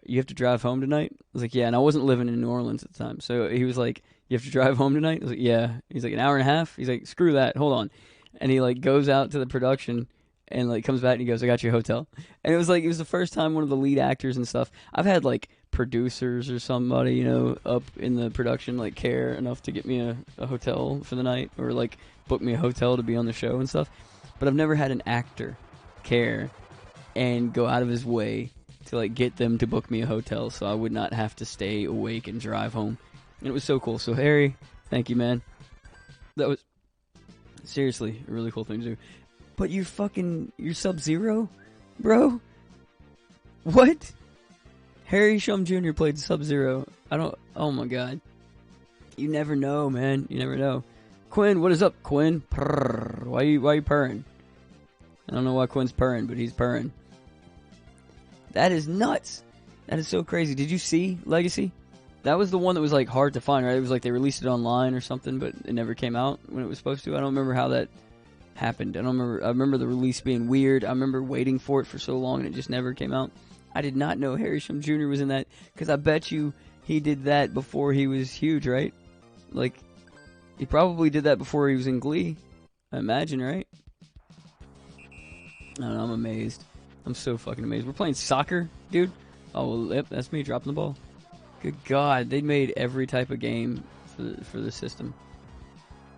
"You have to drive home tonight?" I was like, "Yeah." And I wasn't living in New Orleans at the time. So he was like, "You have to drive home tonight?" I was like, "Yeah." He's like, "An hour and a half?" He's like, "Screw that. Hold on." And he like goes out to the production and like comes back and he goes, "I got you a hotel." And it was like, it was the first time one of the lead actors and stuff. I've had like producers or somebody, you know, up in the production like care enough to get me a hotel for the night or like book me a hotel to be on the show and stuff. But I've never had an actor care and go out of his way to like get them to book me a hotel so I would not have to stay awake and drive home. And it was so cool. So Harry, thank you, man. That was seriously a really cool thing to do. But you're Sub-Zero, bro? What? Harry Shum Jr. played Sub-Zero. Oh my god. You never know, man. You never know. Quinn, what is up, Quinn? Purr. Why you purring? I don't know why Quinn's purring, but he's purring. That is nuts. That is so crazy. Did you see Legacy? That was the one that was like hard to find, right? It was like they released it online or something, but it never came out when it was supposed to. I don't remember how that happened. I remember the release being weird. I remember waiting for it for so long and it just never came out. I did not know Harry Shum Jr. was in that because I bet you he did that before he was huge, right? Like, he probably did that before he was in Glee. I imagine, right? I don't know, I'm amazed. I'm so fucking amazed. We're playing soccer, dude. Oh, well, yep, that's me dropping the ball. Good God, they made every type of game for the system.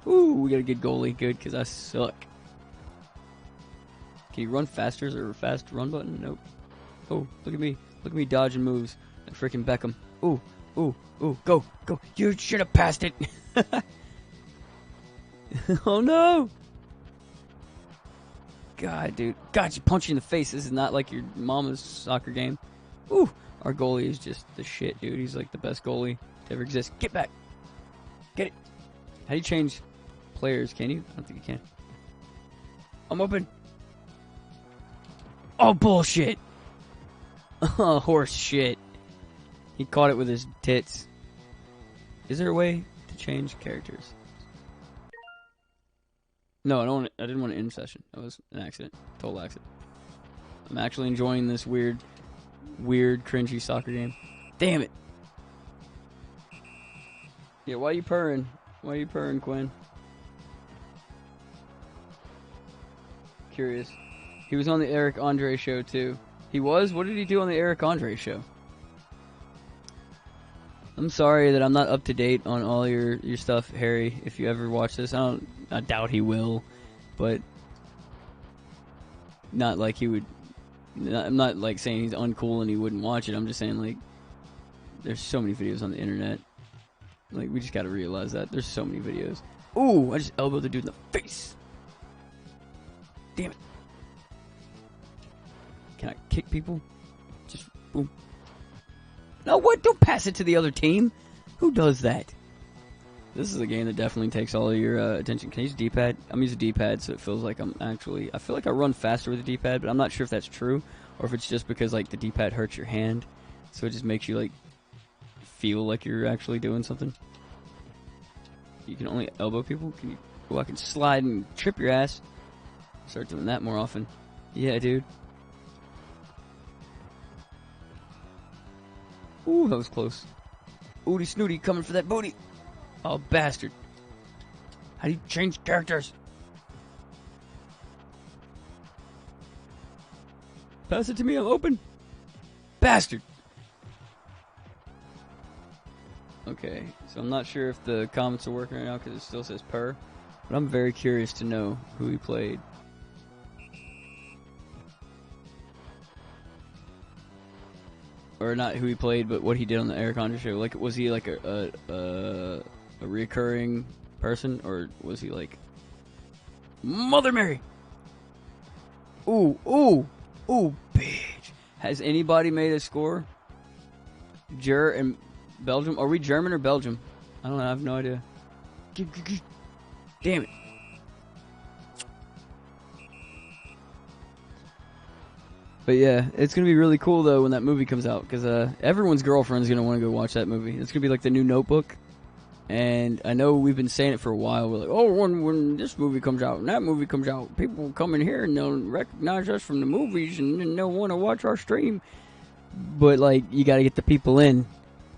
Ooh, we got a good goalie. Good, because I suck. Can you run faster? Is there a fast run button? Nope. Oh, look at me. Look at me dodging moves. Like freaking Beckham. Ooh, ooh, ooh. Go, go. You should have passed it. Oh, no. God, dude. God, you punch you in the face. This is not like your mama's soccer game. Ooh, our goalie is just the shit, dude. He's like the best goalie to ever exist. Get back. Get it. How do you change players? Can you? I don't think you can. I'm open. Oh, bullshit. Oh, horse shit. He caught it with his tits. Is there a way to change characters? No, I didn't want to end session. That was an accident. Total accident. I'm actually enjoying this weird, cringy soccer game. Damn it. Yeah, why are you purring? Why are you purring, Quinn? Curious. He was on the Eric Andre show, too. He was? What did he do on the Eric Andre show? I'm sorry that I'm not up to date on all your stuff, Harry. If you ever watch this, I doubt he will, but not like he would. I'm not like saying he's uncool and he wouldn't watch it. I'm just saying like there's so many videos on the internet. Like we just got to realize that there's so many videos. Ooh, I just elbowed the dude in the face. Damn it! Can I kick people? Just boom. No, what? Don't pass it to the other team. Who does that? This is a game that definitely takes all of your attention. Can I use D-pad? I'm using D-pad, so it feels like I feel like I run faster with the D-pad, but I'm not sure if that's true, or if it's just because, like, the D-pad hurts your hand, so it just makes you, like, feel like you're actually doing something. You can only elbow people? Can you... Oh, I can slide and trip your ass. Start doing that more often. Yeah, dude. Ooh, that was close. Ooty Snooty coming for that booty. Oh, bastard. How do you change characters? Pass it to me, I'm open. Bastard. Okay, so I'm not sure if the comments are working right now because it still says purr. But I'm very curious to know who he played. Or not who he played, but what he did on the Eric Andre show. Like, was he like a recurring person, or was he like Mother Mary? Ooh, bitch! Has anybody made a score? And Belgium? Are we German or Belgium? I don't know. I have no idea. Damn it! But yeah, it's gonna be really cool though when that movie comes out because everyone's girlfriend's gonna want to go watch that movie. It's gonna be like the new Notebook, and I know we've been saying it for a while. We're like, oh, when this movie comes out and that movie comes out, people will come in here and they'll recognize us from the movies and they'll want to watch our stream. But like, you got to get the people in.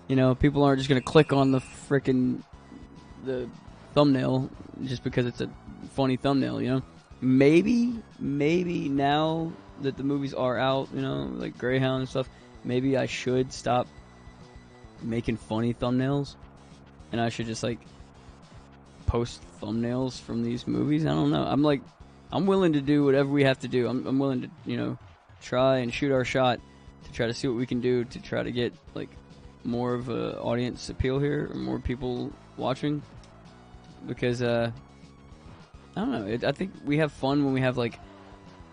You know, people aren't just gonna click on the thumbnail just because it's a funny thumbnail. You know, maybe now that the movies are out, you know, like Greyhound and stuff, maybe I should stop making funny thumbnails and I should just like post thumbnails from these movies. I don't know. I'm willing to do whatever we have to do. I'm willing to, you know, try and shoot our shot to try to see what we can do to try to get like more of a audience appeal here, or more people watching, because I don't know. I think we have fun when we have like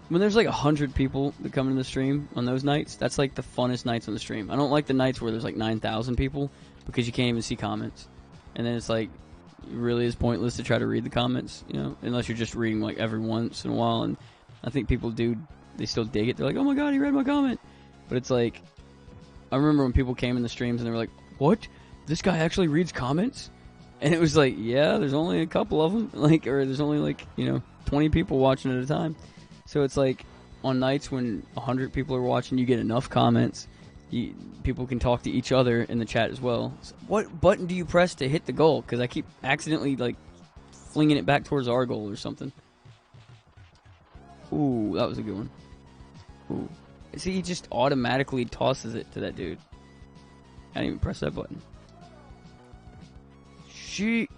when there's like 100 people that come into the stream on those nights. That's like the funnest nights on the stream. I don't like the nights where there's like 9,000 people because you can't even see comments, and then it's like it really is pointless to try to read the comments, you know, unless you're just reading like every once in a while. And I think people they still dig it. They're like, oh my god, he read my comment. But it's like, I remember when people came in the streams and they were like, what? This guy actually reads comments? And it was like, yeah, there's only a couple of them, like, or there's only like, you know, 20 people watching at a time. So it's like, on nights when 100 people are watching, you get enough comments, people can talk to each other in the chat as well. So what button do you press to hit the goal? Because I keep accidentally, like, flinging it back towards our goal or something. Ooh, that was a good one. Ooh. See, he just automatically tosses it to that dude. I didn't even press that button. She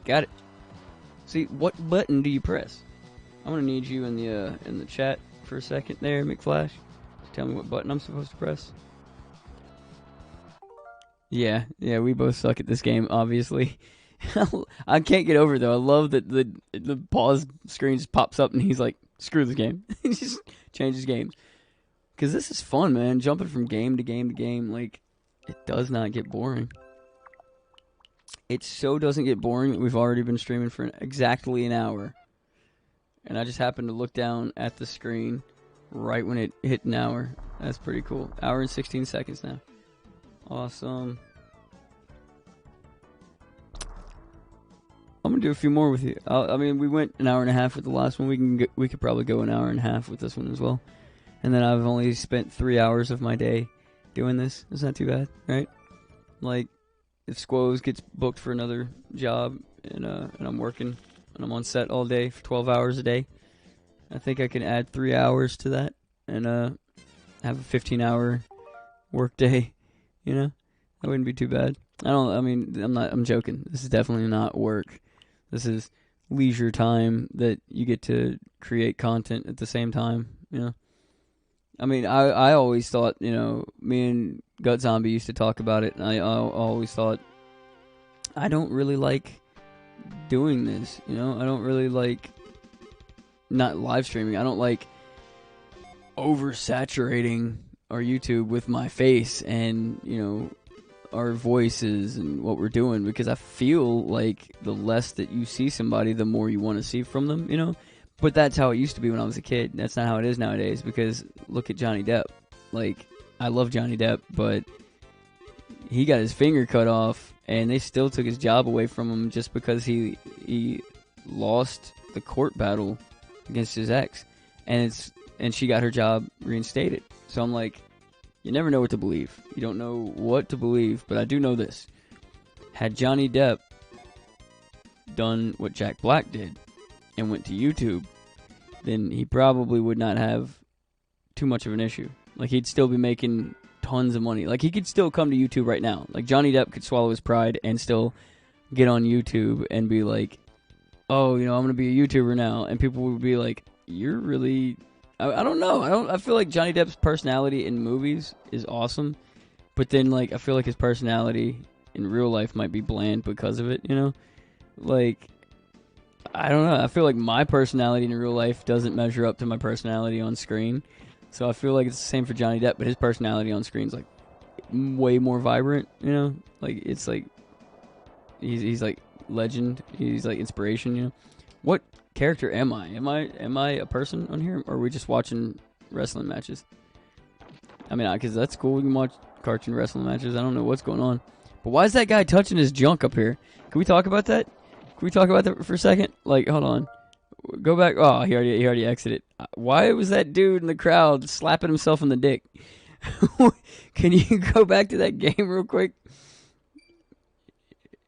got it. See, what button do you press? I'm gonna need you in the chat for a second there, McFlash. Tell me what button I'm supposed to press. Yeah, we both suck at this game, obviously. I can't get over it, though. I love that the pause screen just pops up and he's like, screw this game. He just changes games. Because this is fun, man. Jumping from game to game to game, like, it does not get boring. it so doesn't get boring that we've already been streaming for exactly an hour. And I just happened to look down at the screen right when it hit an hour. That's pretty cool. Hour and 16 seconds now. Awesome. I'm gonna do a few more with you. I mean, we went an hour and a half with the last one. We could probably go an hour and a half with this one as well. And then I've only spent 3 hours of my day doing this. It's not too bad, right? Like, if Squoze gets booked for another job and I'm working and I'm on set all day for 12 hours a day, I think I can add 3 hours to that and have a 15-hour work day. You know, that wouldn't be too bad. I'm joking. This is definitely not work. This is leisure time that you get to create content at the same time, you know. I mean, I always thought, you know, me and Gut Zombie used to talk about it, and I always thought, I don't really like doing this, you know. I don't really like not live streaming. I don't like oversaturating our YouTube with my face and, you know, our voices and what we're doing, because I feel like the less that you see somebody, the more you want to see from them, you know. But that's how it used to be when I was a kid. That's not how it is nowadays, because look at Johnny Depp. Like, I love Johnny Depp, but he got his finger cut off and they still took his job away from him just because he lost the court battle against his ex, and she got her job reinstated. So I'm like, you never know what to believe. You don't know what to believe, but I do know this. Had Johnny Depp done what Jack Black did and went to YouTube, then he probably would not have too much of an issue. Like, he'd still be making tons of money. Like, he could still come to YouTube right now. Like, Johnny Depp could swallow his pride and still get on YouTube and be like, oh, you know, I'm going to be a YouTuber now. And people would be like, you're really... I don't know. I feel like Johnny Depp's personality in movies is awesome, but then, like, I feel like his personality in real life might be bland because of it, you know? Like, I don't know. I feel like my personality in real life doesn't measure up to my personality on screen. So I feel like it's the same for Johnny Depp, but his personality on screen is, like, way more vibrant, you know? Like, it's like, he's like legend. He's like inspiration, you know? What character am I? Am I a person on here, or are we just watching wrestling matches? I mean, because that's cool. We can watch cartoon wrestling matches. I don't know what's going on. But why is that guy touching his junk up here? Can we talk about that? Can we talk about that for a second? Like, hold on. Go back. Oh, he already exited. Why was that dude in the crowd slapping himself in the dick? Can you go back to that game real quick?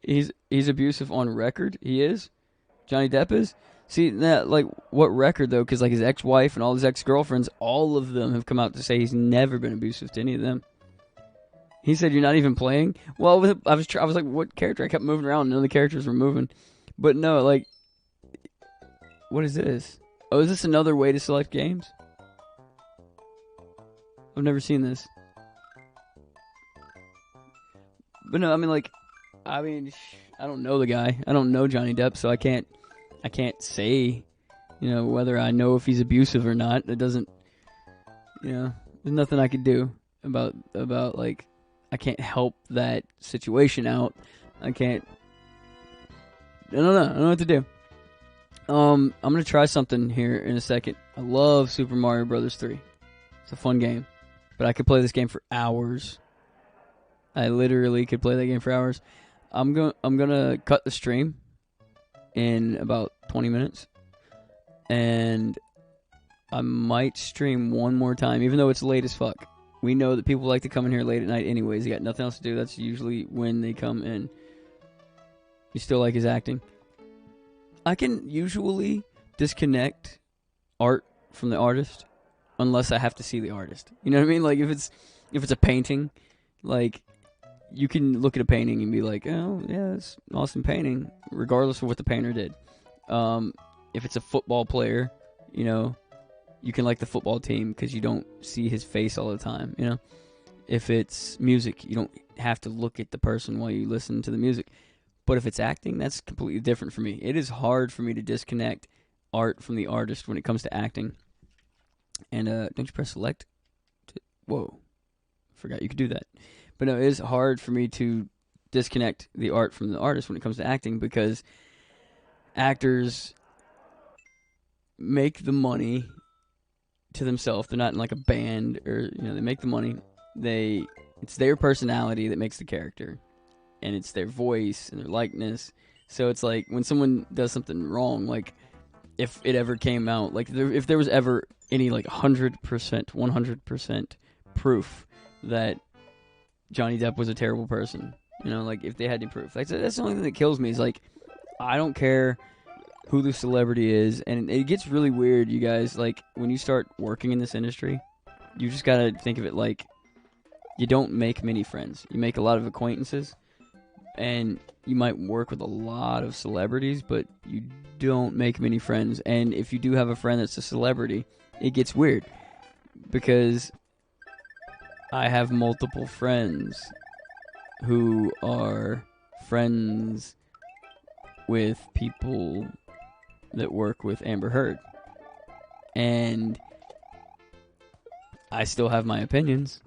He's abusive on record. He is. Johnny Depp is. See, that, like, what record, though? Because, like, his ex-wife and all his ex-girlfriends, all of them have come out to say he's never been abusive to any of them. He said, you're not even playing? Well, I was like, what character? I kept moving around. None of the characters were moving. But no, like, what is this? Oh, is this another way to select games? I've never seen this. But no, I mean, I don't know the guy. I don't know Johnny Depp, so I can't say, you know, whether I know if he's abusive or not. It doesn't, you know, there's nothing I could do about like, I can't help that situation out. I don't know what to do. I'm gonna try something here in a second. I love Super Mario Brothers 3. It's a fun game, but I could play this game for hours. I literally could play that game for hours. I'm gonna cut the stream in about 20 minutes, and I might stream one more time, even though it's late as fuck. We know that people like to come in here late at night anyways. They got nothing else to do. That's usually when they come in. You still like his acting? I can usually disconnect art from the artist unless I have to see the artist. You know what I mean? Like, if it's a painting, like, you can look at a painting and be like, oh, yeah, it's an awesome painting, regardless of what the painter did. If it's a football player, you know, you can like the football team because you don't see his face all the time, you know? If it's music, you don't have to look at the person while you listen to the music. But if it's acting, that's completely different for me. It is hard for me to disconnect art from the artist when it comes to acting. And don't you press select? Whoa. Forgot you could do that. But no, it is hard for me to disconnect the art from the artist when it comes to acting, because actors make the money to themselves. They're not in like a band, or they make the money. It's their personality that makes the character, and it's their voice and their likeness. So it's like when someone does something wrong, like if it ever came out, like if there was ever any like 100% proof that Johnny Depp was a terrible person, like if they had any proof, that's the only thing that kills me. Is like, I don't care who the celebrity is, and it gets really weird, you guys. Like when you start working in this industry, you just gotta think of it like you don't make many friends. You make a lot of acquaintances, and you might work with a lot of celebrities, but you don't make many friends. And if you do have a friend that's a celebrity, it gets weird, because I have multiple friends who are friends with people that work with Amber Heard, and I still have my opinions.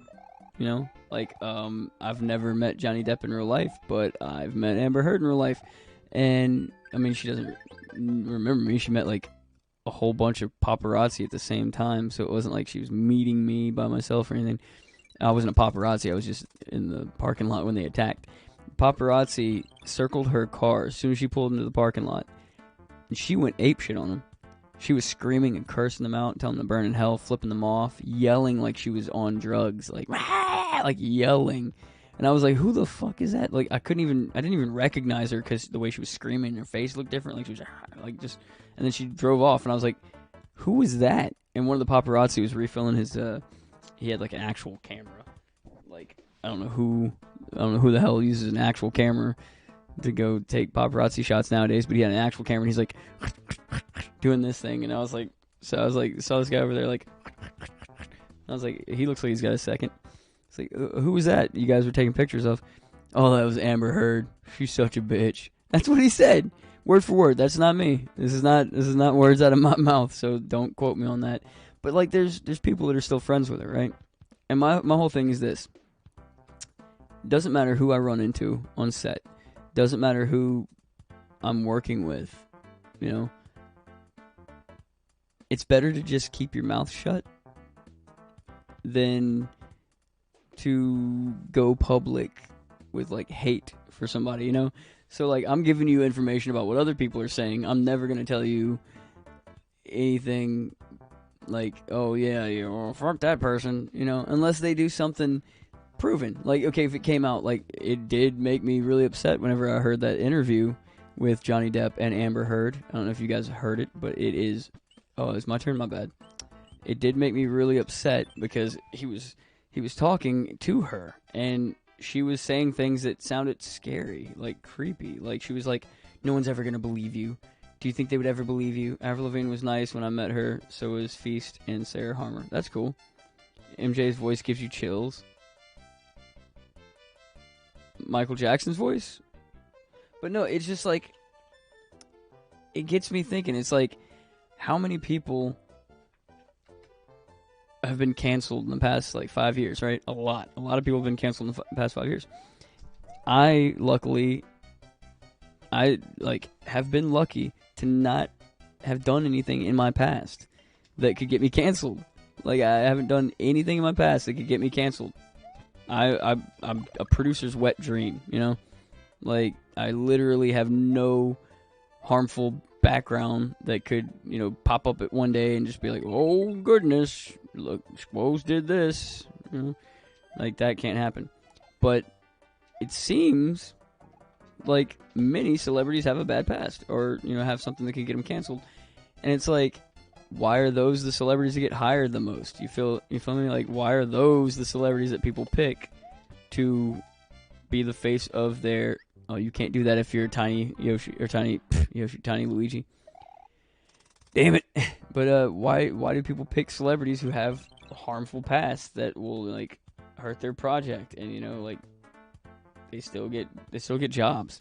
Like, I've never met Johnny Depp in real life, but I've met Amber Heard in real life. And, I mean, she doesn't remember me. She met, like, a whole bunch of paparazzi at the same time, so it wasn't like she was meeting me by myself or anything. I wasn't a paparazzi. I was just in the parking lot when they attacked. Paparazzi circled her car as soon as she pulled into the parking lot, and she went apeshit on them. She was screaming and cursing them out, telling them to burn in hell, flipping them off, yelling like she was on drugs, like yelling. And I was like, who the fuck is that? Like, I didn't even recognize her because the way she was screaming, her face looked different. Like she was like just, and then she drove off, and I was like, who is that? And one of the paparazzi was refilling his, he had like an actual camera. Like, I don't know who the hell uses an actual camera to go take paparazzi shots nowadays, but he had an actual camera, and he's like doing this thing, and I was like, saw this guy over there, like, I was like, he looks like he's got a second. It's like, who was that you guys were taking pictures of? Oh, that was Amber Heard. She's such a bitch. That's what he said, word for word. That's not me. This is not words out of my mouth, so don't quote me on that. But like, there's people that are still friends with her, right? And my whole thing is this: doesn't matter who I run into on set, doesn't matter who I'm working with, it's better to just keep your mouth shut than to go public with like hate for somebody, So like, I'm giving you information about what other people are saying. I'm never going to tell you anything like, oh yeah, fuck that person, unless they do something proven. Like, okay, if it came out, like, it did make me really upset whenever I heard that interview with Johnny Depp and Amber Heard. I don't know if you guys heard it, but it is, oh, it's my turn, my bad. It did make me really upset because he was talking to her, and she was saying things that sounded scary, like creepy. Like, she was like, no one's ever gonna believe you. Do you think they would ever believe you? Avril Lavigne was nice when I met her, so was Feast and Sarah Harmer. That's cool. MJ's voice gives you chills. Michael Jackson's voice? But no, it's just like, it gets me thinking. It's like, how many people have been canceled in the past, like, 5 years, right? A lot of people have been canceled in the past 5 years. I have been lucky to not have done anything in my past that could get me canceled. Like, I haven't done anything in my past that could get me canceled. I'm a producer's wet dream, Like, I literally have no harmful background that could, pop up at one day and just be like, oh goodness, look, Squoze did this. Like, that can't happen. But it seems like many celebrities have a bad past, or, have something that could get them canceled. And it's like, why are those the celebrities that get hired the most? You feel me? Like, why are those the celebrities that people pick to be the face of their... Oh, you can't do that if you're Tiny Yoshi, or Tiny Luigi. Damn it. But why do people pick celebrities who have a harmful past that will, like, hurt their project? And, like, they still get jobs.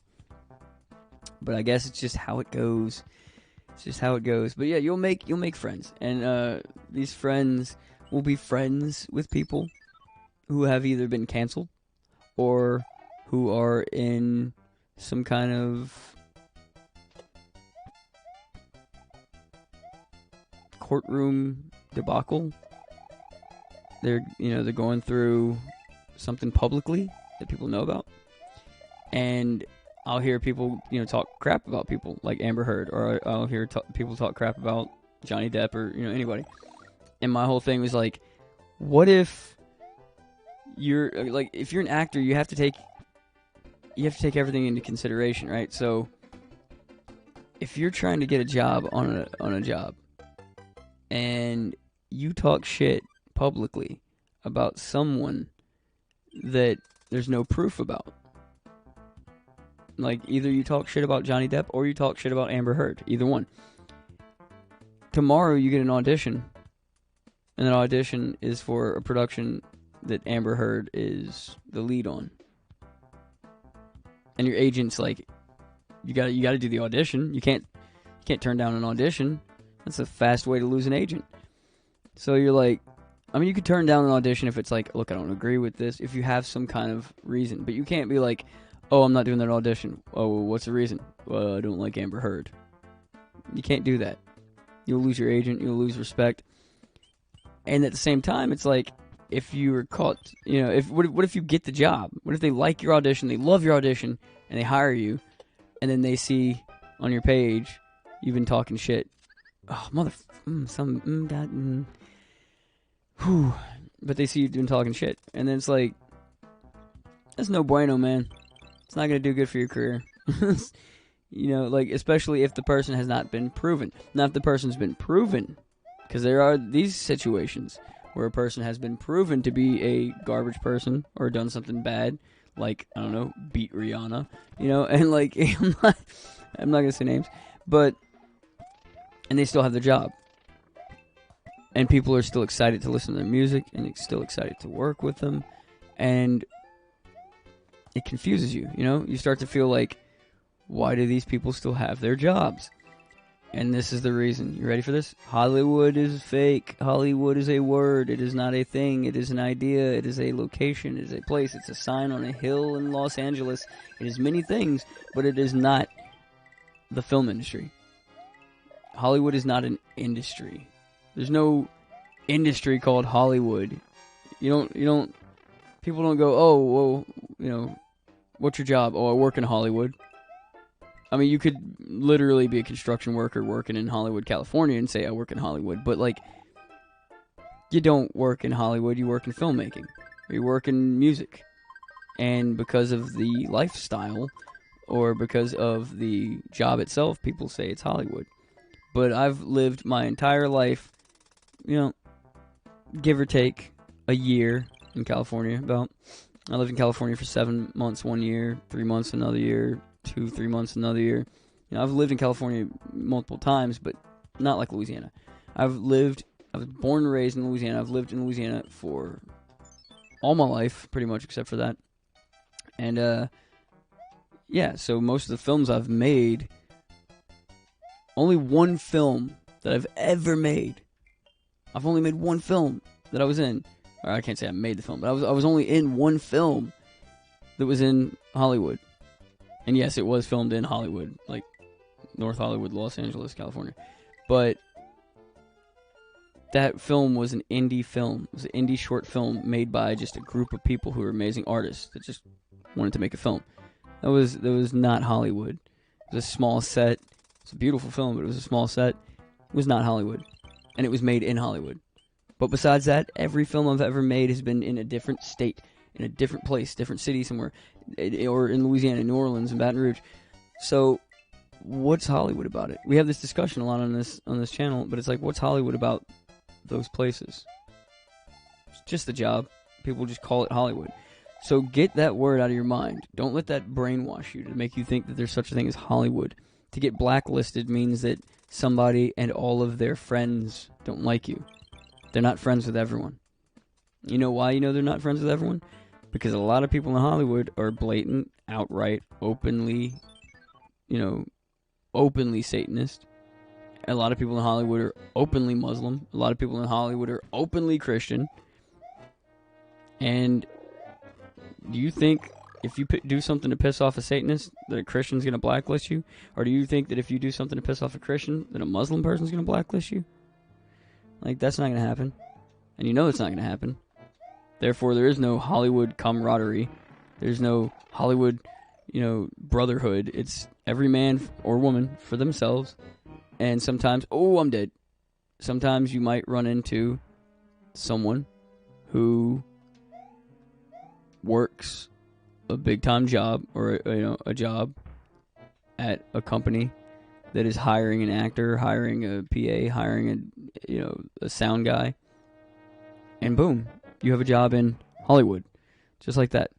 But I guess it's just how it goes. But yeah, you'll make friends, and these friends will be friends with people who have either been canceled or who are in some kind of courtroom debacle. They're going through something publicly that people know about, and I'll hear people talk crap about people like Amber Heard, or I'll hear people talk crap about Johnny Depp, or anybody. And my whole thing was like, what if you're like, if you're an actor, you have to take everything into consideration, right? So if you're trying to get a job on a job, and you talk shit publicly about someone that there's no proof about, like either you talk shit about Johnny Depp or you talk shit about Amber Heard, either one. Tomorrow you get an audition, and that audition is for a production that Amber Heard is the lead on. And your agent's like, you got to do the audition. You can't turn down an audition. That's a fast way to lose an agent. So you're like, I mean, you could turn down an audition if it's like, look, I don't agree with this, if you have some kind of reason. But you can't be like, oh, I'm not doing that audition. Oh, what's the reason? Well, I don't like Amber Heard. You can't do that. You'll lose your agent. You'll lose respect. And at the same time, it's like, if you were caught, what if you get the job? What if they like your audition, they love your audition, and they hire you, and then they see on your page you've been talking shit. Oh, but they see you've been talking shit, and then it's like, that's no bueno, man. It's not gonna do good for your career. Like, especially if the person has not been proven. Now, if the person's been proven, because there are these situations where a person has been proven to be a garbage person or done something bad, like, I don't know, beat Rihanna, and like, I'm not gonna say names, but, and they still have their job. And people are still excited to listen to their music, and they're still excited to work with them, and it confuses you, You start to feel like, why do these people still have their jobs? And this is the reason. You ready for this? Hollywood is fake. Hollywood is a word. It is not a thing. It is an idea. It is a location. It is a place. It's a sign on a hill in Los Angeles. It is many things, but it is not the film industry. Hollywood is not an industry. There's no industry called Hollywood. People don't go, oh, well, what's your job? Oh, I work in Hollywood. I mean, you could literally be a construction worker working in Hollywood, California, and say, I work in Hollywood. But, like, you don't work in Hollywood. You work in filmmaking. Or you work in music. And because of the lifestyle, or because of the job itself, people say it's Hollywood. But I've lived my entire life, give or take a year in California, about. I lived in California for 7 months 1 year, 3 months another year, 2-3 months another year. I've lived in California multiple times, but not like Louisiana. I was born and raised in Louisiana. I've lived in Louisiana for all my life, pretty much, except for that. And, yeah, so most of the films I've made, only one film that I've ever made. I've only made one film that I was in. Or I can't say I made the film, but I was only in one film that was in Hollywood. And yes, it was filmed in Hollywood, like North Hollywood, Los Angeles, California. But that film was an indie film. It was an indie short film made by just a group of people who were amazing artists that just wanted to make a film. That was not Hollywood. It was a small set. It's a beautiful film, but it was a small set. It was not Hollywood. And it was made in Hollywood. But besides that, every film I've ever made has been in a different state, in a different place, different city somewhere, or in Louisiana, New Orleans, and Baton Rouge. So, what's Hollywood about it? We have this discussion a lot on this channel, but it's like, what's Hollywood about those places? It's just a job. People just call it Hollywood. So get that word out of your mind. Don't let that brainwash you to make you think that there's such a thing as Hollywood. To get blacklisted means that somebody and all of their friends don't like you. They're not friends with everyone. You know why they're not friends with everyone? Because a lot of people in Hollywood are blatant, outright, openly Satanist. A lot of people in Hollywood are openly Muslim. A lot of people in Hollywood are openly Christian. And do you think if you do something to piss off a Satanist, that a Christian's going to blacklist you? Or do you think that if you do something to piss off a Christian, that a Muslim person's going to blacklist you? Like, that's not going to happen. And you know it's not going to happen. Therefore, there is no Hollywood camaraderie. There's no Hollywood, brotherhood. It's every man or woman for themselves. And sometimes, I'm dead. Sometimes you might run into someone who works a big-time job or a job at a company that is hiring an actor, hiring a PA, hiring a sound guy, and boom, you have a job in Hollywood, just like that.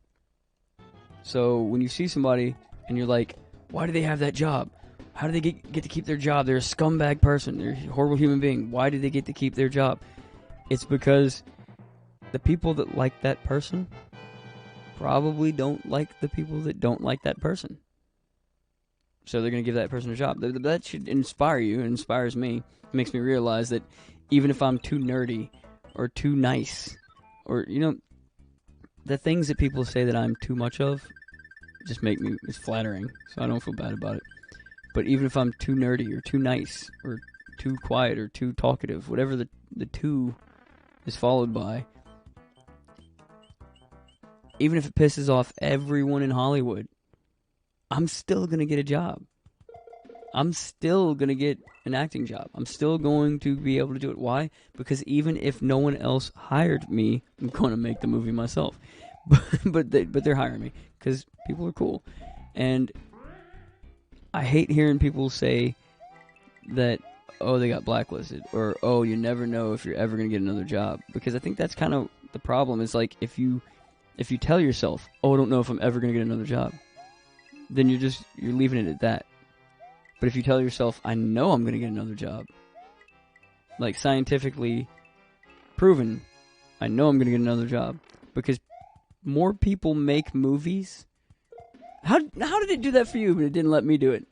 So when you see somebody and you're like, why do they have that job? How do they get to keep their job? They're a scumbag person. They're a horrible human being. Why do they get to keep their job? It's because the people that like that person probably don't like the people that don't like that person. So they're going to give that person a job. That should inspire you. It inspires me. It makes me realize that even if I'm too nerdy or too nice, or, the things that people say that I'm too much of just make me, it's flattering, so I don't feel bad about it. But even if I'm too nerdy or too nice or too quiet or too talkative, whatever the two is followed by, even if it pisses off everyone in Hollywood, I'm still going to get a job. I'm still going to get an acting job. I'm still going to be able to do it. Why? Because even if no one else hired me, I'm going to make the movie myself. But they're hiring me because people are cool. And I hate hearing people say that, they got blacklisted, or, you never know if you're ever going to get another job. Because I think that's kind of the problem. It's like if you tell yourself, I don't know if I'm ever going to get another job, then you're leaving it at that. But if you tell yourself, I know I'm going to get another job, like scientifically proven, I know I'm going to get another job, because more people make movies. How did it do that for you, but it didn't let me do it?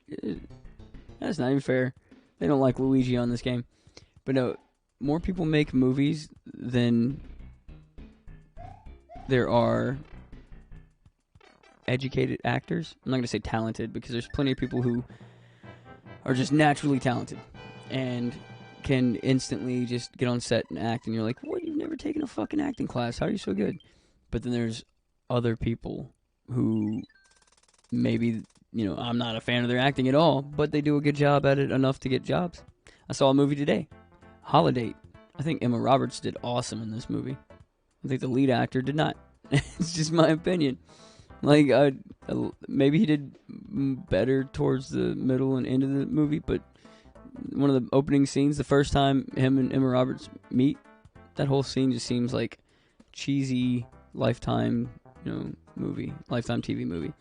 That's not even fair. They don't like Luigi on this game. But no, more people make movies than there are educated actors. I'm not going to say talented, because there's plenty of people who are just naturally talented and can instantly just get on set and act, and you're like, what, you've never taken a fucking acting class, how are you so good? But then there's other people who maybe, I'm not a fan of their acting at all, but they do a good job at it enough to get jobs. I saw a movie today, Holiday. I think Emma Roberts did awesome in this movie. I think the lead actor did not. It's just my opinion. Like, maybe he did better towards the middle and end of the movie, but one of the opening scenes, the first time him and Emma Roberts meet, that whole scene just seems like cheesy Lifetime, movie, Lifetime TV movie.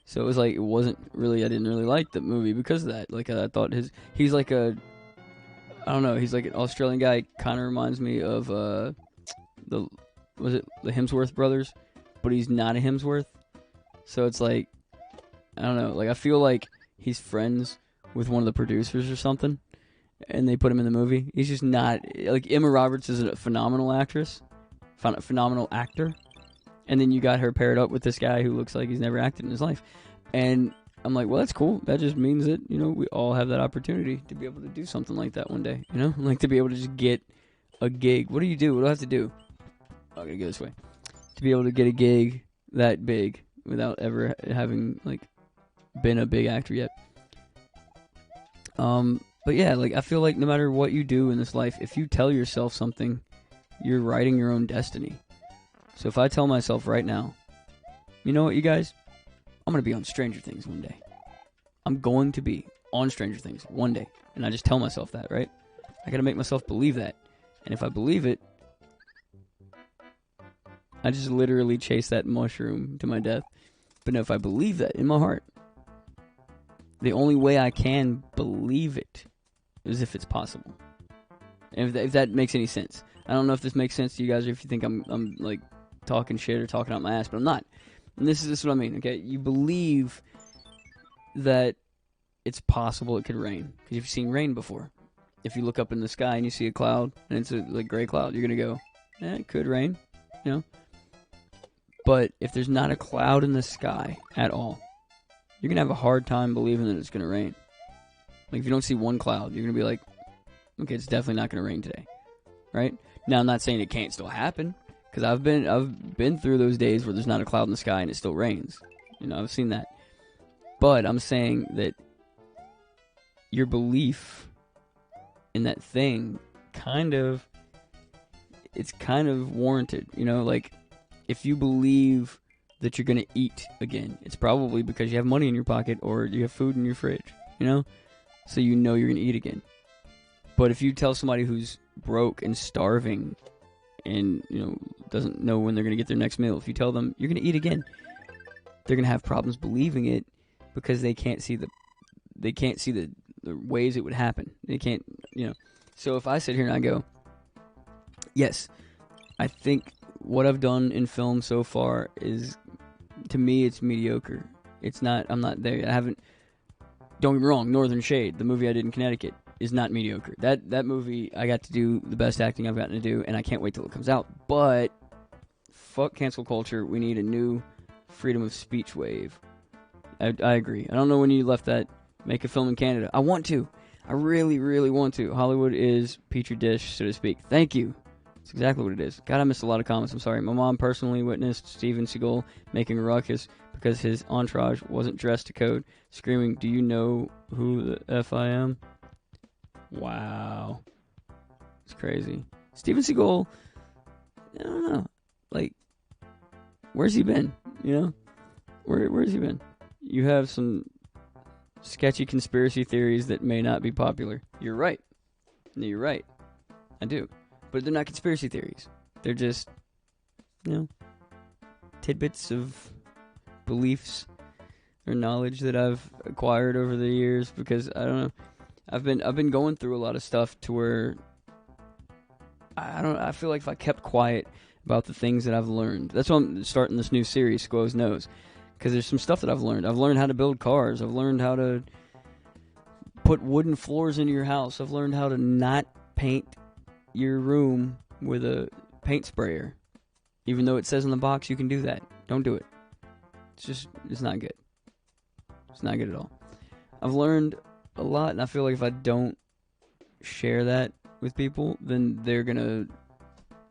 So it was like, I didn't really like the movie because of that. Like, I thought he's like he's like an Australian guy, kind of reminds me of, the Hemsworth brothers, but he's not a Hemsworth. So it's like, I don't know, like I feel like he's friends with one of the producers or something, and they put him in the movie. He's just not, like, Emma Roberts is a phenomenal actress, phenomenal actor, and then you got her paired up with this guy who looks like he's never acted in his life. And I'm like, well, that's cool. That just means that, we all have that opportunity to be able to do something like that one day, like to be able to just get a gig. What do you do? What do I have to do? I'm going to go this way. To be able to get a gig that big without ever having, like, been a big actor yet. But yeah, like, I feel like no matter what you do in this life, if you tell yourself something, you're writing your own destiny. So if I tell myself right now, you know what, you guys? I'm going to be on Stranger Things one day. I'm going to be on Stranger Things one day. And I just tell myself that, right? I got to make myself believe that. And if I believe it, I just literally chase that mushroom to my death. But no, if I believe that in my heart, the only way I can believe it is if it's possible. And if that makes any sense. I don't know if this makes sense to you guys, or if you think I'm like talking shit or talking out my ass, but I'm not. And this is what I mean, okay? You believe that it's possible it could rain. Because you've seen rain before. If you look up in the sky and you see a cloud, and it's a gray cloud, you're going to go, it could rain, But if there's not a cloud in the sky at all, you're going to have a hard time believing that it's going to rain. Like, if you don't see one cloud, you're going to be like, okay, it's definitely not going to rain today. Right? Now, I'm not saying it can't still happen, because I've been through those days where there's not a cloud in the sky and it still rains. You know, I've seen that. But I'm saying that your belief in that thing it's kind of warranted. You know, like, if you believe that you're going to eat again, it's probably because you have money in your pocket or you have food in your fridge, you know? So you know you're going to eat again. But if you tell somebody who's broke and starving and, you know, doesn't know when they're going to get their next meal, if you tell them you're going to eat again, they're going to have problems believing it because they can't see the ways it would happen. They can't, you know. So if I sit here and I go, yes, I think what I've done in film so far is, to me, it's mediocre. It's not, I'm not there. Don't get me wrong, Northern Shade, the movie I did in Connecticut, is not mediocre. That movie, I got to do the best acting I've gotten to do, and I can't wait till it comes out. But, fuck cancel culture, we need a new freedom of speech wave. I agree. I don't know when you left that, make a film in Canada. I want to. I really, really want to. Hollywood is Petri dish, so to speak. Thank you. That's exactly what it is. God, I missed a lot of comments. I'm sorry. My mom personally witnessed Steven Seagal making a ruckus because his entourage wasn't dressed to code, screaming, "Do you know who the F I am?" Wow. It's crazy. Steven Seagal, I don't know. Like, where's he been? You know? Where's he been? You have some sketchy conspiracy theories that may not be popular. You're right. No, you're right. I do. But they're not conspiracy theories. They're just, you know, tidbits of beliefs or knowledge that I've acquired over the years because, I don't know, I've been going through a lot of stuff to where I feel like if I kept quiet about the things that I've learned. That's why I'm starting this new series, Squoze Knows. Because there's some stuff that I've learned. I've learned how to build cars. I've learned how to put wooden floors into your house. I've learned how to not paint your room with a paint sprayer. Even though it says in the box you can do that. Don't do it. It's not good. It's not good at all. I've learned a lot, and I feel like if I don't share that with people, then they're going to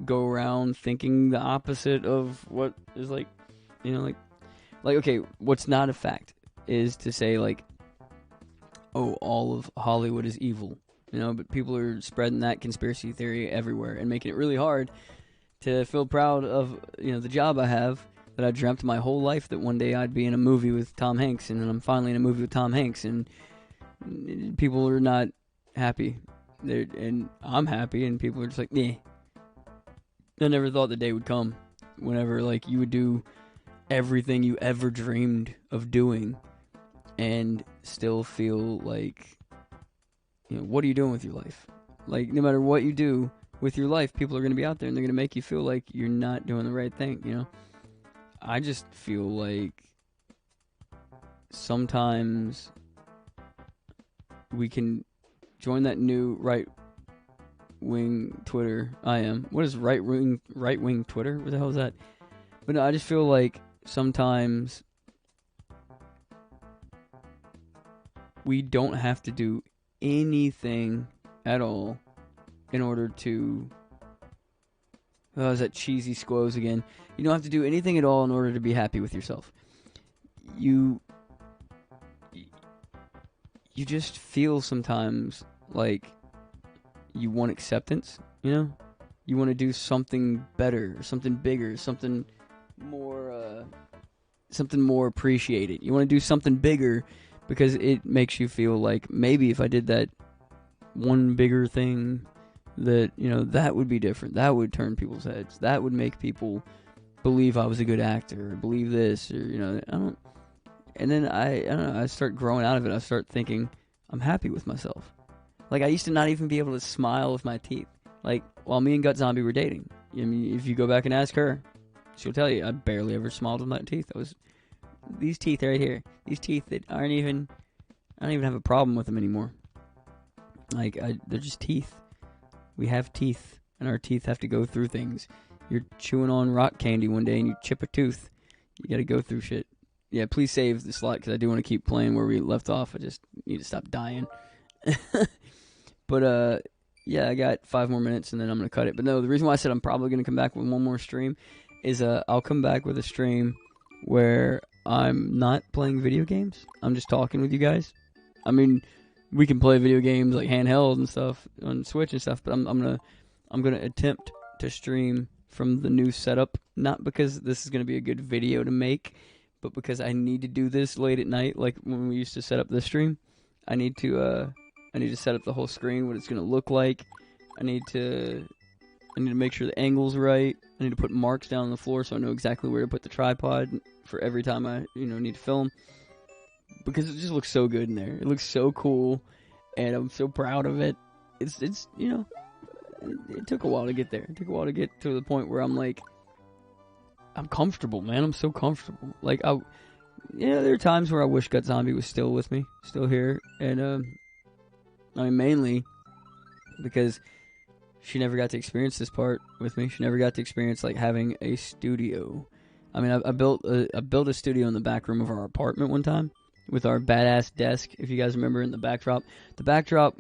go around thinking the opposite of what is like, you know, like, okay, what's not a fact is to say, like, oh, all of Hollywood is evil, you know, but people are spreading that conspiracy theory everywhere and making it really hard to feel proud of, you know, the job I have that I dreamt my whole life that one day I'd be in a movie with Tom Hanks, and then I'm finally in a movie with Tom Hanks, and people are not happy, and I'm happy, and people are just like, nah. I never thought the day would come whenever, like, you would do everything you ever dreamed of doing and still feel like, you know, what are you doing with your life? Like, no matter what you do with your life, people are going to be out there and they're going to make you feel like you're not doing the right thing, you know? I just feel like sometimes we can join that new right-wing Twitter. What is right-wing Twitter? What the hell is that? But no, I just feel like sometimes we don't have to do anything at all in order to... Oh, is that cheesy Squoze again? You don't have to do anything at all in order to be happy with yourself. You just feel sometimes like you want acceptance, you know? You want to do something better, or something bigger, something more appreciated. You want to do something bigger because it makes you feel like maybe if I did that one bigger thing, that, you know, that would be different. That would turn people's heads. That would make people believe I was a good actor, or believe this, or, you know, and then I don't know, I start growing out of it. I start thinking I'm happy with myself. Like, I used to not even be able to smile with my teeth. Like, while me and Gut Zombie were dating. I mean, if you go back and ask her, she'll tell you I barely ever smiled with my teeth. These teeth right here. These teeth that I don't even have a problem with them anymore. Like, they're just teeth. We have teeth, and our teeth have to go through things. you're chewing on rock candy one day and you chip a tooth. You got to go through shit. Yeah, please save the slot because I do want to keep playing where we left off. I just need to stop dying. But yeah, I got 5 more minutes and then I'm gonna cut it. But no, the reason why I said I'm probably gonna come back with one more stream is I'll come back with a stream where I'm not playing video games. I'm just talking with you guys. I mean, we can play video games like handheld and stuff on Switch and stuff, but I'm gonna attempt to stream from the new setup, not because this is gonna be a good video to make, but because I need to do this late at night, like when we used to set up this stream. I need to set up the whole screen, what it's gonna look like. I need to make sure the angle's right. I need to put marks down on the floor so I know exactly where to put the tripod for every time I need to film, because it just looks so good in there. It looks so cool, and I'm so proud of it. It's it took a while to get there. It took a while to get to the point where I'm like, I'm comfortable, man. I'm so comfortable. Like there are times where I wish Gut Zombie was still with me, still here, and I mean mainly because she never got to experience this part with me. She never got to experience like having a studio. I mean, I built a studio in the back room of our apartment one time with our badass desk. If you guys remember, in the backdrop,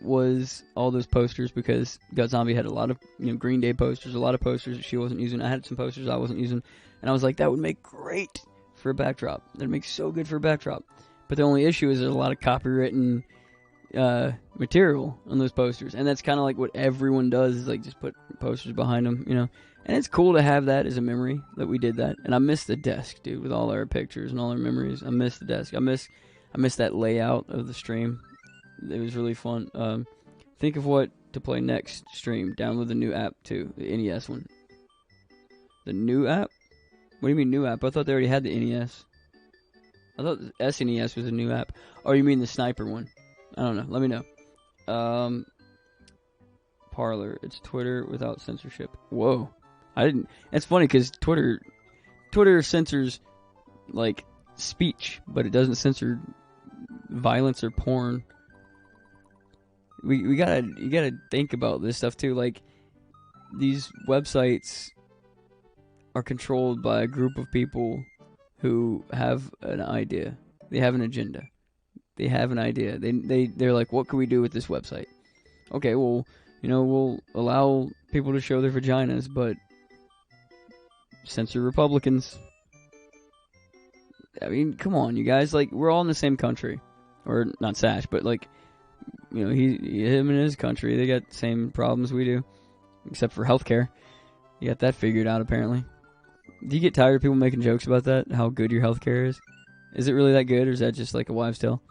was all those posters because Gut Zombie had a lot of Green Day posters, a lot of posters that she wasn't using. I had some posters I wasn't using, and I was like, that would make great for a backdrop. That'd make so good for a backdrop. But the only issue is there's a lot of copywritten material on those posters, and that's kind of like what everyone does, is like just put posters behind them, and it's cool to have that as a memory that we did that. And I miss the desk, dude, with all our pictures and all our memories. I miss the desk. I miss that layout of the stream. It was really fun. Think of what to play next stream. Download the new app too, the NES one. The new app? What do you mean new app? I thought they already had the NES. I thought the SNES was a new app. Oh, you mean the sniper one? I don't know. Let me know. Parler. It's Twitter without censorship. Whoa. I didn't. It's funny because Twitter censors like speech, but it doesn't censor violence or porn. You gotta think about this stuff too. Like, these websites are controlled by a group of people who have an idea. They have an agenda. They have an idea. They're like, what can we do with this website? Okay, well, we'll allow people to show their vaginas, but censor Republicans. I mean, come on, you guys. Like, we're all in the same country. Or, not Sash, but like, him and his country, they got the same problems we do. Except for healthcare. You got that figured out, apparently. Do you get tired of people making jokes about that? How good your healthcare is? Is it really that good, or is that just like a wives' tale?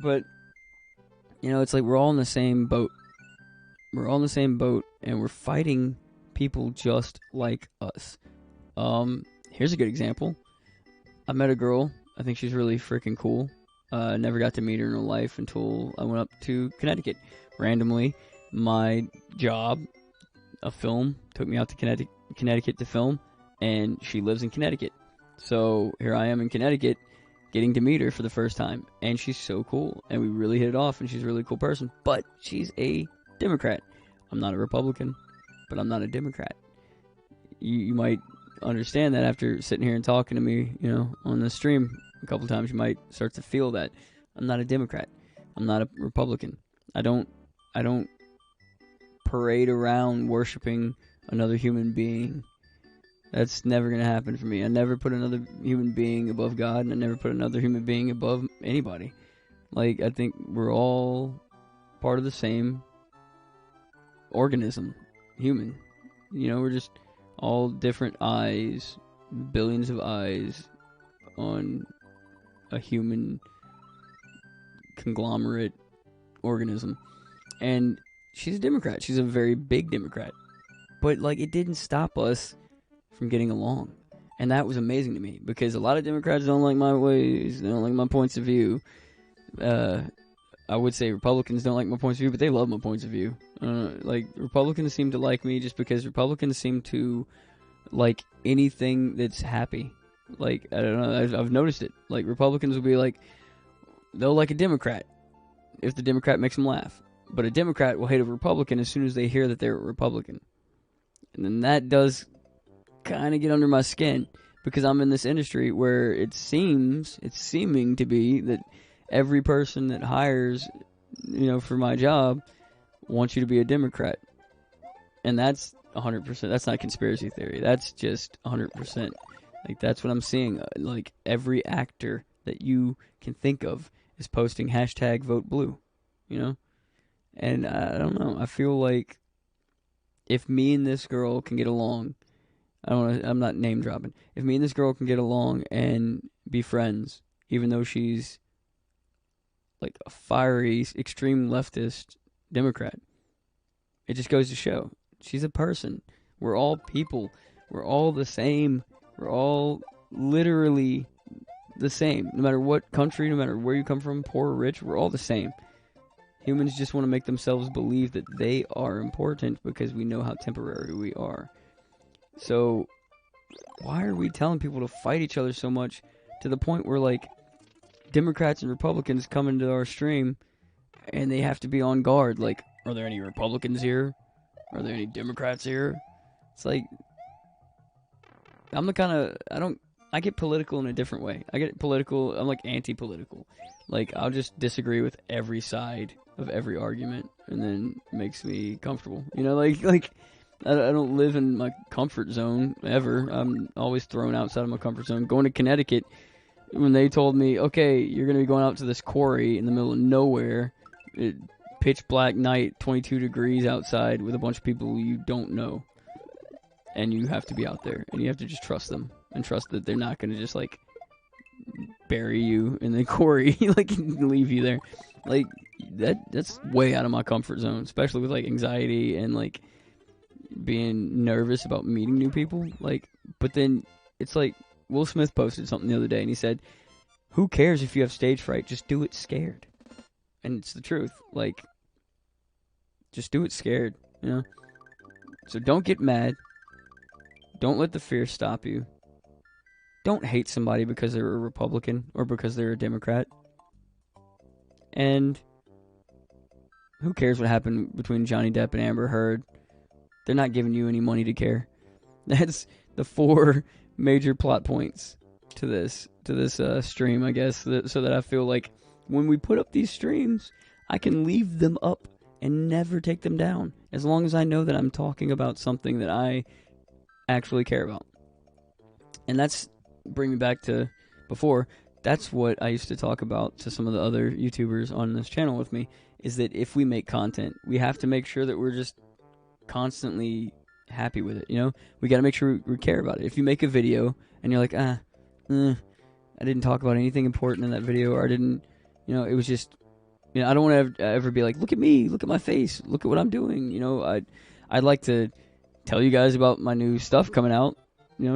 But, it's like we're all in the same boat. We're all in the same boat, and we're fighting people just like us. Here's a good example. I met a girl. I think she's really freaking cool. Never got to meet her in real life until I went up to Connecticut. Randomly, my job, a film, took me out to Connecticut to film, and she lives in Connecticut. So here I am in Connecticut, getting to meet her for the first time, and she's so cool, and we really hit it off, and she's a really cool person, but she's a Democrat. I'm not a Republican, but I'm not a Democrat. You might understand that after sitting here and talking to me, on the stream a couple times. You might start to feel that I'm not a Democrat. I'm not a Republican. I don't parade around worshiping another human being. That's never going to happen for me. I never put another human being above God, and I never put another human being above anybody. Like, I think we're all part of the same organism, human. We're just all different eyes, billions of eyes on a human conglomerate organism. And she's a Democrat. She's a very big Democrat. But, like, it didn't stop us from getting along. And that was amazing to me, because a lot of Democrats don't like my ways, they don't like my points of view. I would say Republicans don't like my points of view, but they love my points of view. Like, Republicans seem to like me just because Republicans seem to like anything that's happy. Like, I don't know, I've noticed it. Like, Republicans will be like, they'll like a Democrat if the Democrat makes them laugh. But a Democrat will hate a Republican as soon as they hear that they're a Republican. And then that does kind of get under my skin because I'm in this industry where it's seeming to be that every person that hires, for my job wants you to be a Democrat. And that's 100%. That's not conspiracy theory. That's just 100%. Like, that's what I'm seeing. Like, every actor that you can think of is posting hashtag vote blue, And I don't know. I feel like if me and this girl can get along, I'm not name dropping. If me and this girl can get along and be friends, even though she's like a fiery, extreme leftist Democrat, it just goes to show she's a person. We're all people. We're all the same. We're all literally the same. No matter what country, no matter where you come from, poor or rich, we're all the same. Humans just want to make themselves believe that they are important because we know how temporary we are. So, why are we telling people to fight each other so much to the point where, like, Democrats and Republicans come into our stream and they have to be on guard? Like, are there any Republicans here? Are there any Democrats here? It's like, I'm the kind of, I get political in a different way. I get political, I'm like anti-political. Like, I'll just disagree with every side of every argument, and then it makes me comfortable. Like I don't live in my comfort zone ever. I'm always thrown outside of my comfort zone. Going to Connecticut, when they told me, okay, you're going to be going out to this quarry in the middle of nowhere, pitch black night, 22 degrees outside with a bunch of people you don't know, and you have to be out there, and you have to just trust them, and trust that they're not going to just, like, bury you in the quarry, like, leave you there. Like, that's way out of my comfort zone, especially with, like, anxiety and, like, being nervous about meeting new people. Like, but then it's like Will Smith posted something the other day, and he said, who cares if you have stage fright? Just do it scared. And it's the truth. Like, just do it scared, So don't get mad. Don't let the fear stop you. Don't hate somebody because they're a Republican or because they're a Democrat. And who cares what happened between Johnny Depp and Amber Heard? They're not giving you any money to care. That's the 4 major plot points to this stream, I guess, so that I feel like when we put up these streams, I can leave them up and never take them down, as long as I know that I'm talking about something that I actually care about. And that's, bring me back to before, that's what I used to talk about to some of the other YouTubers on this channel with me, is that if we make content, we have to make sure that we're just constantly happy with it, We got to make sure we care about it. If you make a video and you're like, I didn't talk about anything important in that video, or I didn't, it was just, I don't want to ever be like, look at me, look at my face, look at what I'm doing, I'd like to tell you guys about my new stuff coming out,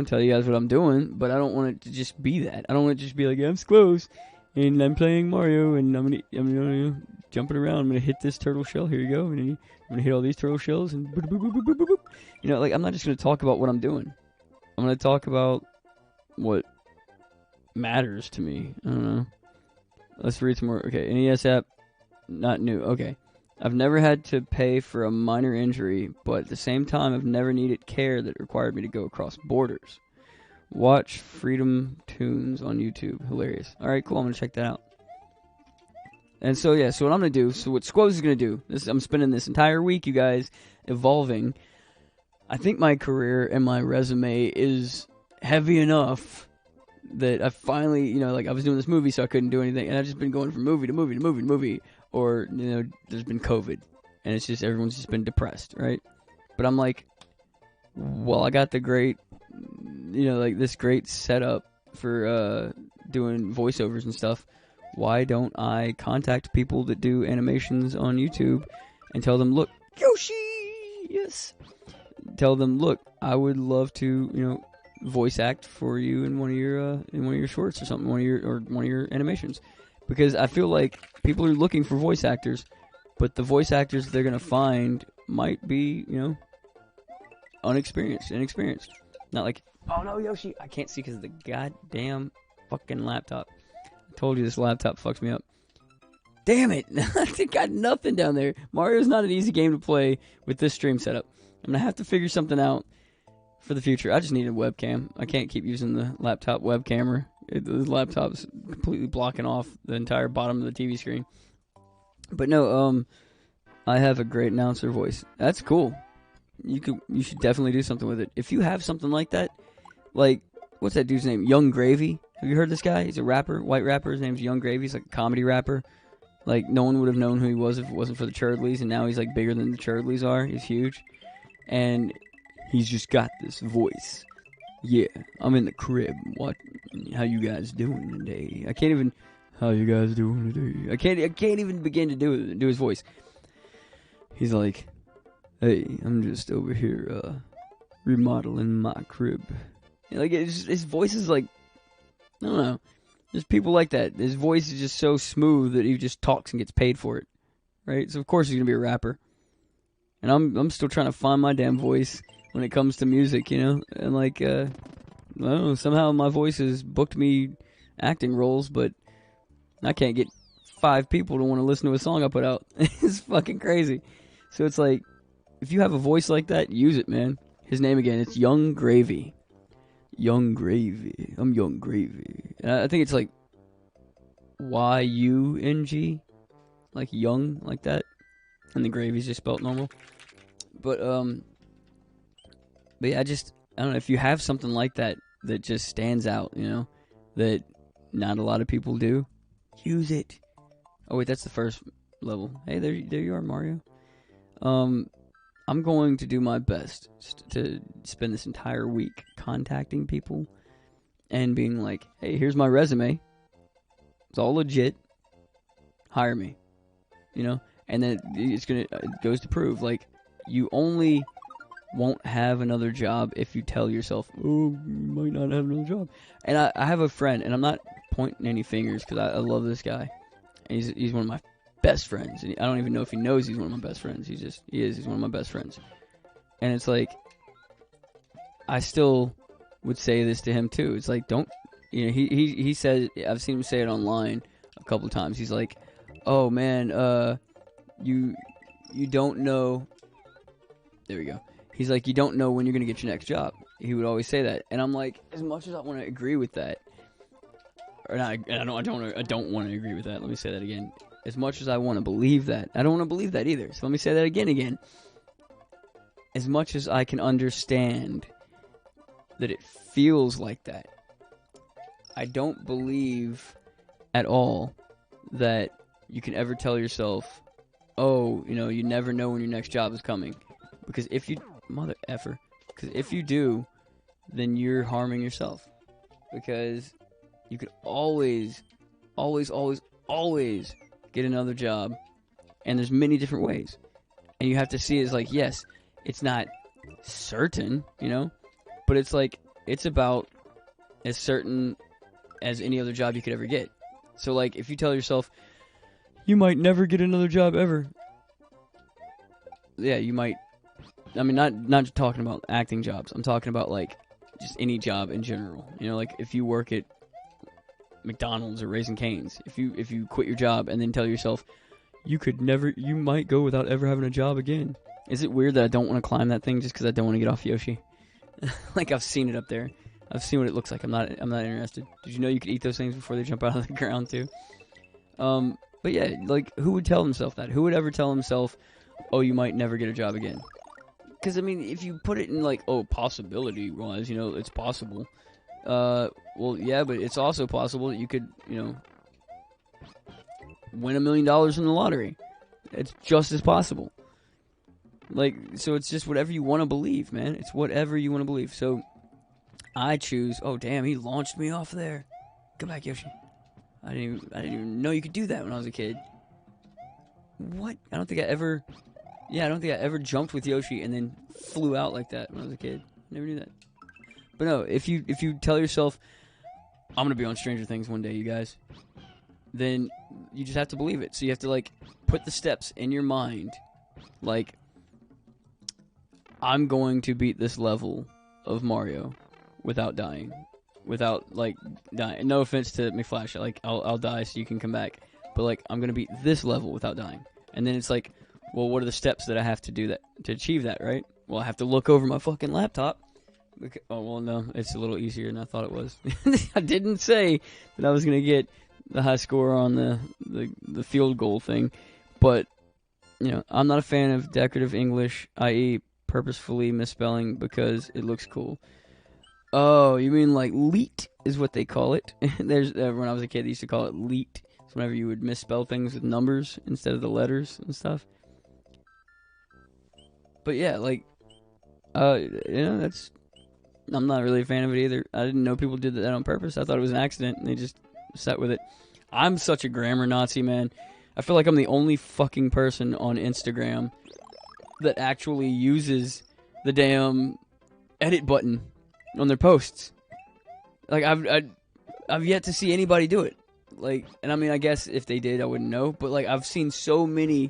tell you guys what I'm doing, but I don't want it to just be that. I don't want it to just be like, yeah, I'm Squoze, and I'm playing Mario, and I'm gonna jumping around. I'm gonna hit this turtle shell. Here you go, and I'm gonna hit all these turtle shells, and boop, boop, boop, boop, boop, boop. Like, I'm not just gonna talk about what I'm doing. I'm gonna talk about what matters to me. I don't know. Let's read some more. Okay, NES app, not new. Okay. I've never had to pay for a minor injury, but at the same time, I've never needed care that required me to go across borders. Watch Freedom Tunes on YouTube. Hilarious. All right, cool. I'm going to check that out. And so, yeah, so what I'm going to do, so what Squoze is going to do, I'm spending this entire week, you guys, evolving. I think my career and my resume is heavy enough that I finally, like, I was doing this movie, so I couldn't do anything, and I've just been going from movie to movie to movie to movie. Or, there's been COVID, and it's just, everyone's just been depressed, right? But I'm like, well, I got the great, like, this great setup for doing voiceovers and stuff. Why don't I contact people that do animations on YouTube and tell them, look, Yoshi, yes. Tell them, look, I would love to, voice act for you in one of your shorts or something, one of your animations. Because I feel like people are looking for voice actors, but the voice actors they're going to find might be, inexperienced. Not like, oh no, Yoshi, I can't see because of the goddamn fucking laptop. I told you this laptop fucks me up. Damn it, I got nothing down there. Mario's not an easy game to play with this stream setup. I'm going to have to figure something out for the future, I just need a webcam. I can't keep using the laptop web camera. The laptop's completely blocking off the entire bottom of the TV screen. But no, I have a great announcer voice. That's cool. You should definitely do something with it. If you have something like that, like, what's that dude's name? Young Gravy. Have you heard this guy? He's a rapper, white rapper. His name's Young Gravy. He's like a comedy rapper. Like, no one would have known who he was if it wasn't for the Churdleys, and now he's like bigger than the Churdleys are. He's huge. And he's just got this voice. Yeah, I'm in the crib. What? How you guys doing today? I can't even. How you guys doing today? I can't even begin to do his voice. He's like, hey, I'm just over here remodeling my crib. Like, his voice is like, I don't know. There's people like that. His voice is just so smooth that he just talks and gets paid for it, right? So of course he's gonna be a rapper. And I'm still trying to find my damn voice when it comes to music, you know. And like, I don't know. Somehow my voice has booked me acting roles, but I can't get 5 people to want to listen to a song I put out. It's fucking crazy. So it's like, if you have a voice like that, use it, man. His name again, it's Young Gravy. Young Gravy. I'm Young Gravy. And I think it's like Y-U-N-G. Like young, like that. And the gravy's just spelled normal. But yeah, I don't know, if you have something like that that just stands out, you know, that not a lot of people do, use it. Oh wait, that's the first level. Hey, there you are, Mario. I'm going to do my best to spend this entire week contacting people and being like, hey, here's my resume. It's all legit. Hire me. You know? And then it goes to prove, like, you only won't have another job if you tell yourself, oh, you might not have another job. And I have a friend, and I'm not pointing any fingers because I love this guy. And he's one of my best friends, and I don't even know if he knows he's one of my best friends. He's one of my best friends. And it's like, I still would say this to him too. It's like, don't, you know, he said, I've seen him say it online a couple of times. He's like, oh man, you don't know. There we go. He's like, you don't know when you're gonna get your next job. He would always say that, and I'm like, as much as I want to agree with that, or not, I don't want to agree with that. Let me say that again. As much as I want to believe that, I don't want to believe that either. So let me say that again. As much as I can understand that it feels like that, I don't believe at all that you can ever tell yourself, oh, you know, you never know when your next job is coming. Because if you, mother effer, because if you do, then you're harming yourself. Because you could always get another job, and there's many different ways. And you have to see it as like, yes, it's not certain, you know, but it's like, it's about as certain as any other job you could ever get. So like, if you tell yourself, you might never get another job ever. Yeah, you might. I mean, not talking about acting jobs. I'm talking about like just any job in general. You know, like if you work at McDonald's or Raising Cane's, if you quit your job and then tell yourself you might go without ever having a job again. Is it weird that I don't want to climb that thing just because I don't want to get off Yoshi? Like, I've seen it up there. I've seen what it looks like. I'm not interested. Did you know you could eat those things before they jump out of the ground too? But yeah, like, who would tell himself that? Who would ever tell himself, oh, you might never get a job again? Because I mean, if you put it in like, oh, possibility wise, you know, it's possible. Well, yeah, but it's also possible that you could, you know, win $1 million in the lottery. It's just as possible. Like, so it's just whatever you want to believe, man. It's whatever you want to believe. So I choose. Oh, damn, he launched me off there. Come back, Yoshi. I didn't even know you could do that when I was a kid. What? I don't think I ever jumped with Yoshi and then flew out like that when I was a kid. Never knew that. But no, if you tell yourself, I'm gonna be on Stranger Things one day, you guys, then you just have to believe it. So you have to like put the steps in your mind, like, I'm going to beat this level of Mario without dying, without like dying. No offense to McFlash, like I'll die so you can come back, but like I'm gonna beat this level without dying. And then it's like, well, what are the steps that I have to do that to achieve that, right? Well, I have to look over my fucking laptop, Oh, well, no, it's a little easier than I thought it was. I didn't say that I was going to get the high score on the field goal thing, but, I'm not a fan of decorative English, i.e. purposefully misspelling because it looks cool. Oh, you mean like leet is what they call it. There's when I was a kid, they used to call it leet. So whenever you would misspell things with numbers instead of the letters and stuff. But yeah, like, that's. I'm not really a fan of it either. I didn't know people did that on purpose. I thought it was an accident, and they just sat with it. I'm such a grammar Nazi, man. I feel like I'm the only fucking person on Instagram that actually uses the damn edit button on their posts. Like, I've yet to see anybody do it. Like, and I mean, I guess if they did, I wouldn't know. But like, I've seen so many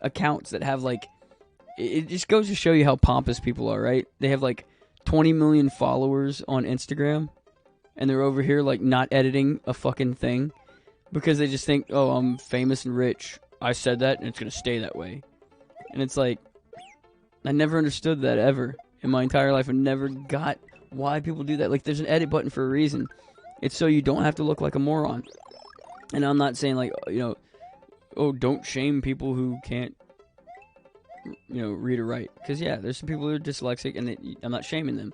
accounts that have like, it just goes to show you how pompous people are, right? They have like 20 million followers on Instagram, and they're over here like not editing a fucking thing because they just think, oh, I'm famous and rich. I said that, and it's gonna stay that way. And it's like, I never understood that ever in my entire life. I never got why people do that. Like, there's an edit button for a reason. It's so you don't have to look like a moron. And I'm not saying like, oh, don't shame people who can't, read or write. Because, yeah, there's some people who are dyslexic, and I'm not shaming them.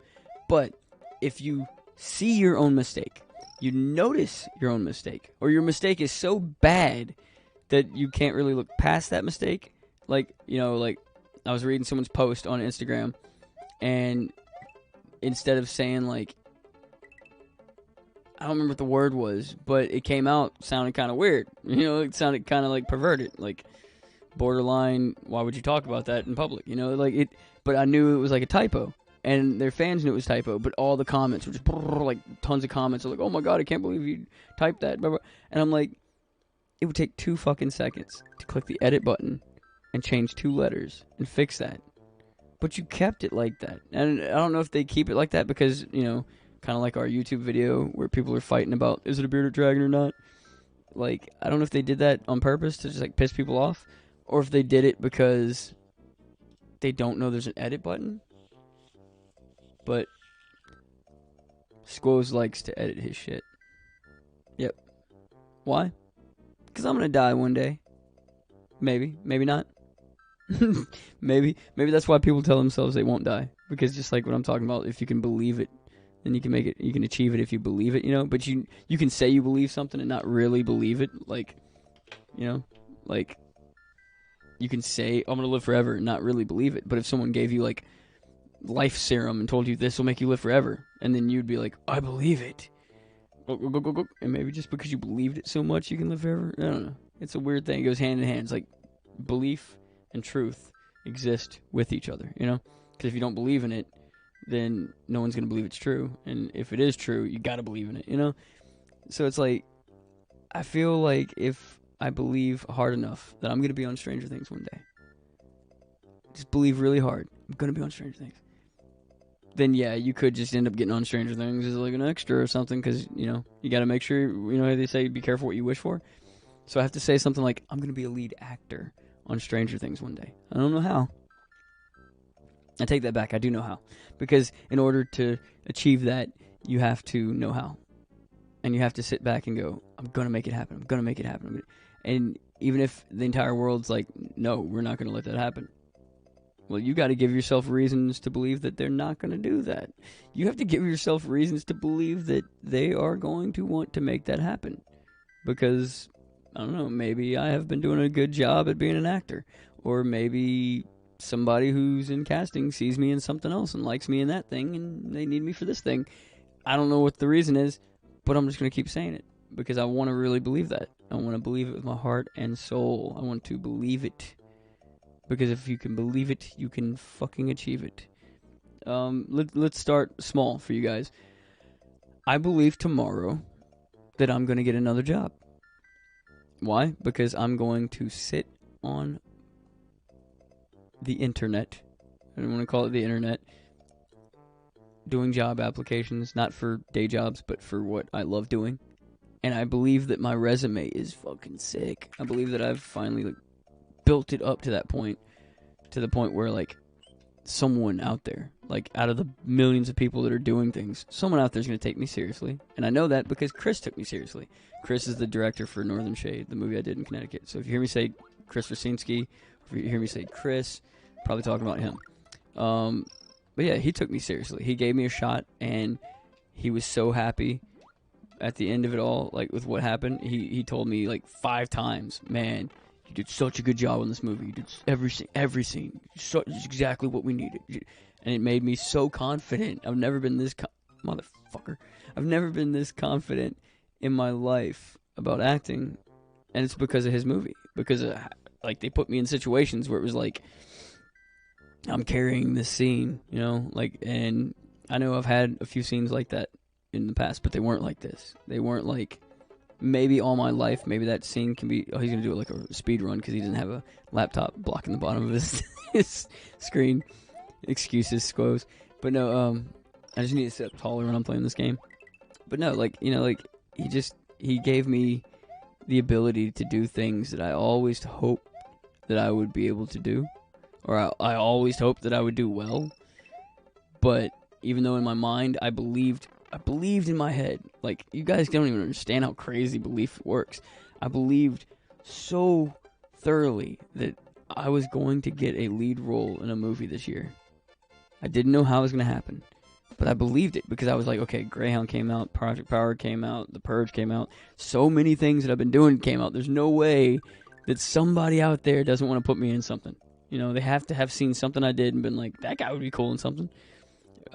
But if you see your own mistake, you notice your own mistake, or your mistake is so bad that you can't really look past that mistake. Like, like I was reading someone's post on Instagram, and instead of saying, like, I don't remember what the word was, but it came out sounding kind of weird. It sounded kind of like perverted, like borderline. Why would you talk about that in public? Like it. But I knew it was like a typo, and their fans knew it was typo. But all the comments were just like tons of comments. Like, oh my god, I can't believe you typed that. And I'm like, it would take 2 fucking seconds to click the edit button and change 2 letters and fix that. But you kept it like that, and I don't know if they keep it like that because kind of like our YouTube video where people are fighting about, is it a bearded dragon or not? Like, I don't know if they did that on purpose to just like piss people off, or if they did it because they don't know there's an edit button. But Squoze likes to edit his shit. Yep. Why? Because I'm gonna die one day. Maybe not. maybe that's why people tell themselves they won't die, because just like what I'm talking about, if you can believe it, then you can make it, you can achieve it if you believe it, but you can say you believe something and not really believe it. Like, like you can say, I'm gonna live forever and not really believe it. But if someone gave you like life serum and told you this will make you live forever, and then you'd be like, I believe it, and maybe just because you believed it so much you can live forever. I don't know, it's a weird thing. It goes hand in hand. It's like belief and truth exist with each other, because if you don't believe in it, then no one's going to believe it's true. And if it is true, you got to believe in it, So it's like, I feel like if I believe hard enough that I'm going to be on Stranger Things one day, just believe really hard, I'm going to be on Stranger Things, then yeah, you could just end up getting on Stranger Things as like an extra or something, because, you got to make sure, how they say, be careful what you wish for. So I have to say something like, I'm going to be a lead actor on Stranger Things one day. I don't know how. I take that back. I do know how. Because in order to achieve that, you have to know how. And you have to sit back and go, I'm going to make it happen. I'm going to make it happen. And even if the entire world's like, no, we're not going to let that happen. Well, you got to give yourself reasons to believe that they're not going to do that. You have to give yourself reasons to believe that they are going to want to make that happen. Because, I don't know, maybe I have been doing a good job at being an actor. Or maybe somebody who's in casting sees me in something else and likes me in that thing, and they need me for this thing. I don't know what the reason is, but I'm just going to keep saying it because I want to really believe that. I want to believe it with my heart and soul. I want to believe it, because if you can believe it, you can fucking achieve it. Let's start small for you guys. I believe tomorrow that I'm going to get another job. Why? Because I'm going to sit on the internet, I don't want to call it the internet, doing job applications, not for day jobs, but for what I love doing. And I believe that my resume is fucking sick. I believe that I've finally built it up to that point, to the point where someone out there, like out of the millions of people that are doing things, someone out there is going to take me seriously. And I know that because Chris took me seriously. Chris is the director for Northern Shade, the movie I did in Connecticut. So if you hear me say Chris Rasinski, if you hear me say Chris, probably talking about him. But yeah, he took me seriously. He gave me a shot, and he was so happy at the end of it all, like with what happened. He told me like 5 times, man, you did such a good job on this movie. You did every scene. It's exactly what we needed. And it made me so confident. I've never been this motherfucker. I've never been this confident in my life about acting, and it's because of his movie. Because like they put me in situations where it was like I'm carrying this scene, you know, like, and I know I've had a few scenes like that in the past, but they weren't like this. They weren't like. Maybe all my life, maybe that scene can be. Oh, he's gonna do it like a speed run because he doesn't have a laptop blocking the bottom of his screen. Excuses, squoze. But no, I just need to sit up taller when I'm playing this game. But no, like, you know, like he gave me the ability to do things that I always hoped that I would be able to do, or I always hoped that I would do well. But even though in my mind I believed in my head, like, you guys don't even understand how crazy belief works. I believed so thoroughly that I was going to get a lead role in a movie this year. I didn't know how it was going to happen, but I believed it because I was like, okay, Greyhound came out, Project Power came out, The Purge came out. So many things that I've been doing came out. There's no way that somebody out there doesn't want to put me in something. You know, they have to have seen something I did and been like, that guy would be cool in something.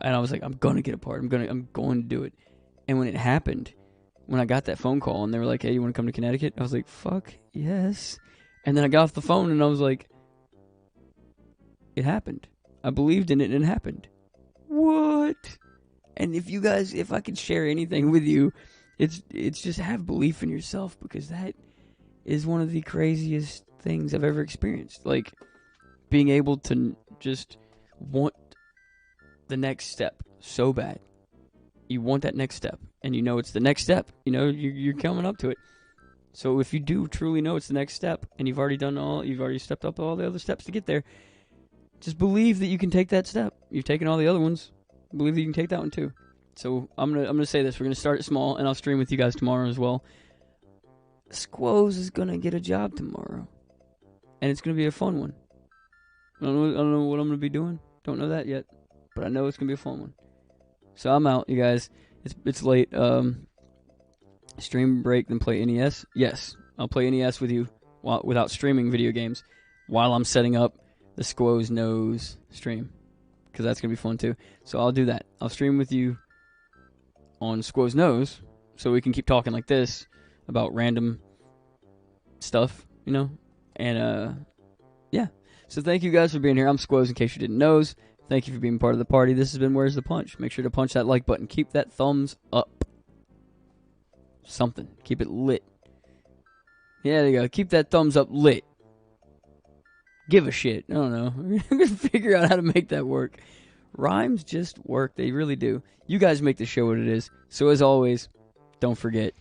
And I was like, I'm gonna get a part. I'm going to do it. And when it happened, when I got that phone call and they were like, hey, you want to come to Connecticut? I was like, fuck yes. And then I got off the phone and I was like, it happened. I believed in it and it happened. What? And if I could share anything with you, it's just have belief in yourself, because that is one of the craziest things I've ever experienced. Like, being able to just want the next step so bad. You want that next step, and you know it's the next step. You know, you're coming up to it. So if you do truly know it's the next step, and you've already stepped up all the other steps to get there, just believe that you can take that step. You've taken all the other ones. Believe that you can take that one too. So I'm gonna say this. We're gonna start it small, and I'll stream with you guys tomorrow as well. Squoze is gonna get a job tomorrow, and it's gonna be a fun one. I don't know what I'm gonna be doing. Don't know that yet. But I know it's going to be a fun one. So I'm out, you guys. It's late. Stream break, then play NES? Yes. I'll play NES with you without streaming video games while I'm setting up the Squoze Knows stream, because that's going to be fun too. So I'll do that. I'll stream with you on Squoze Knows so we can keep talking like this about random stuff, you know? And, yeah. So thank you guys for being here. I'm Squoze, in case you didn't know. Thank you for being part of the party. This has been Where's the Punch? Make sure to punch that like button. Keep that thumbs up. Something. Keep it lit. Yeah, there you go. Keep that thumbs up lit. Give a shit. I don't know. I'm going to figure out how to make that work. Rhymes just work. They really do. You guys make the show what it is. So as always, don't forget,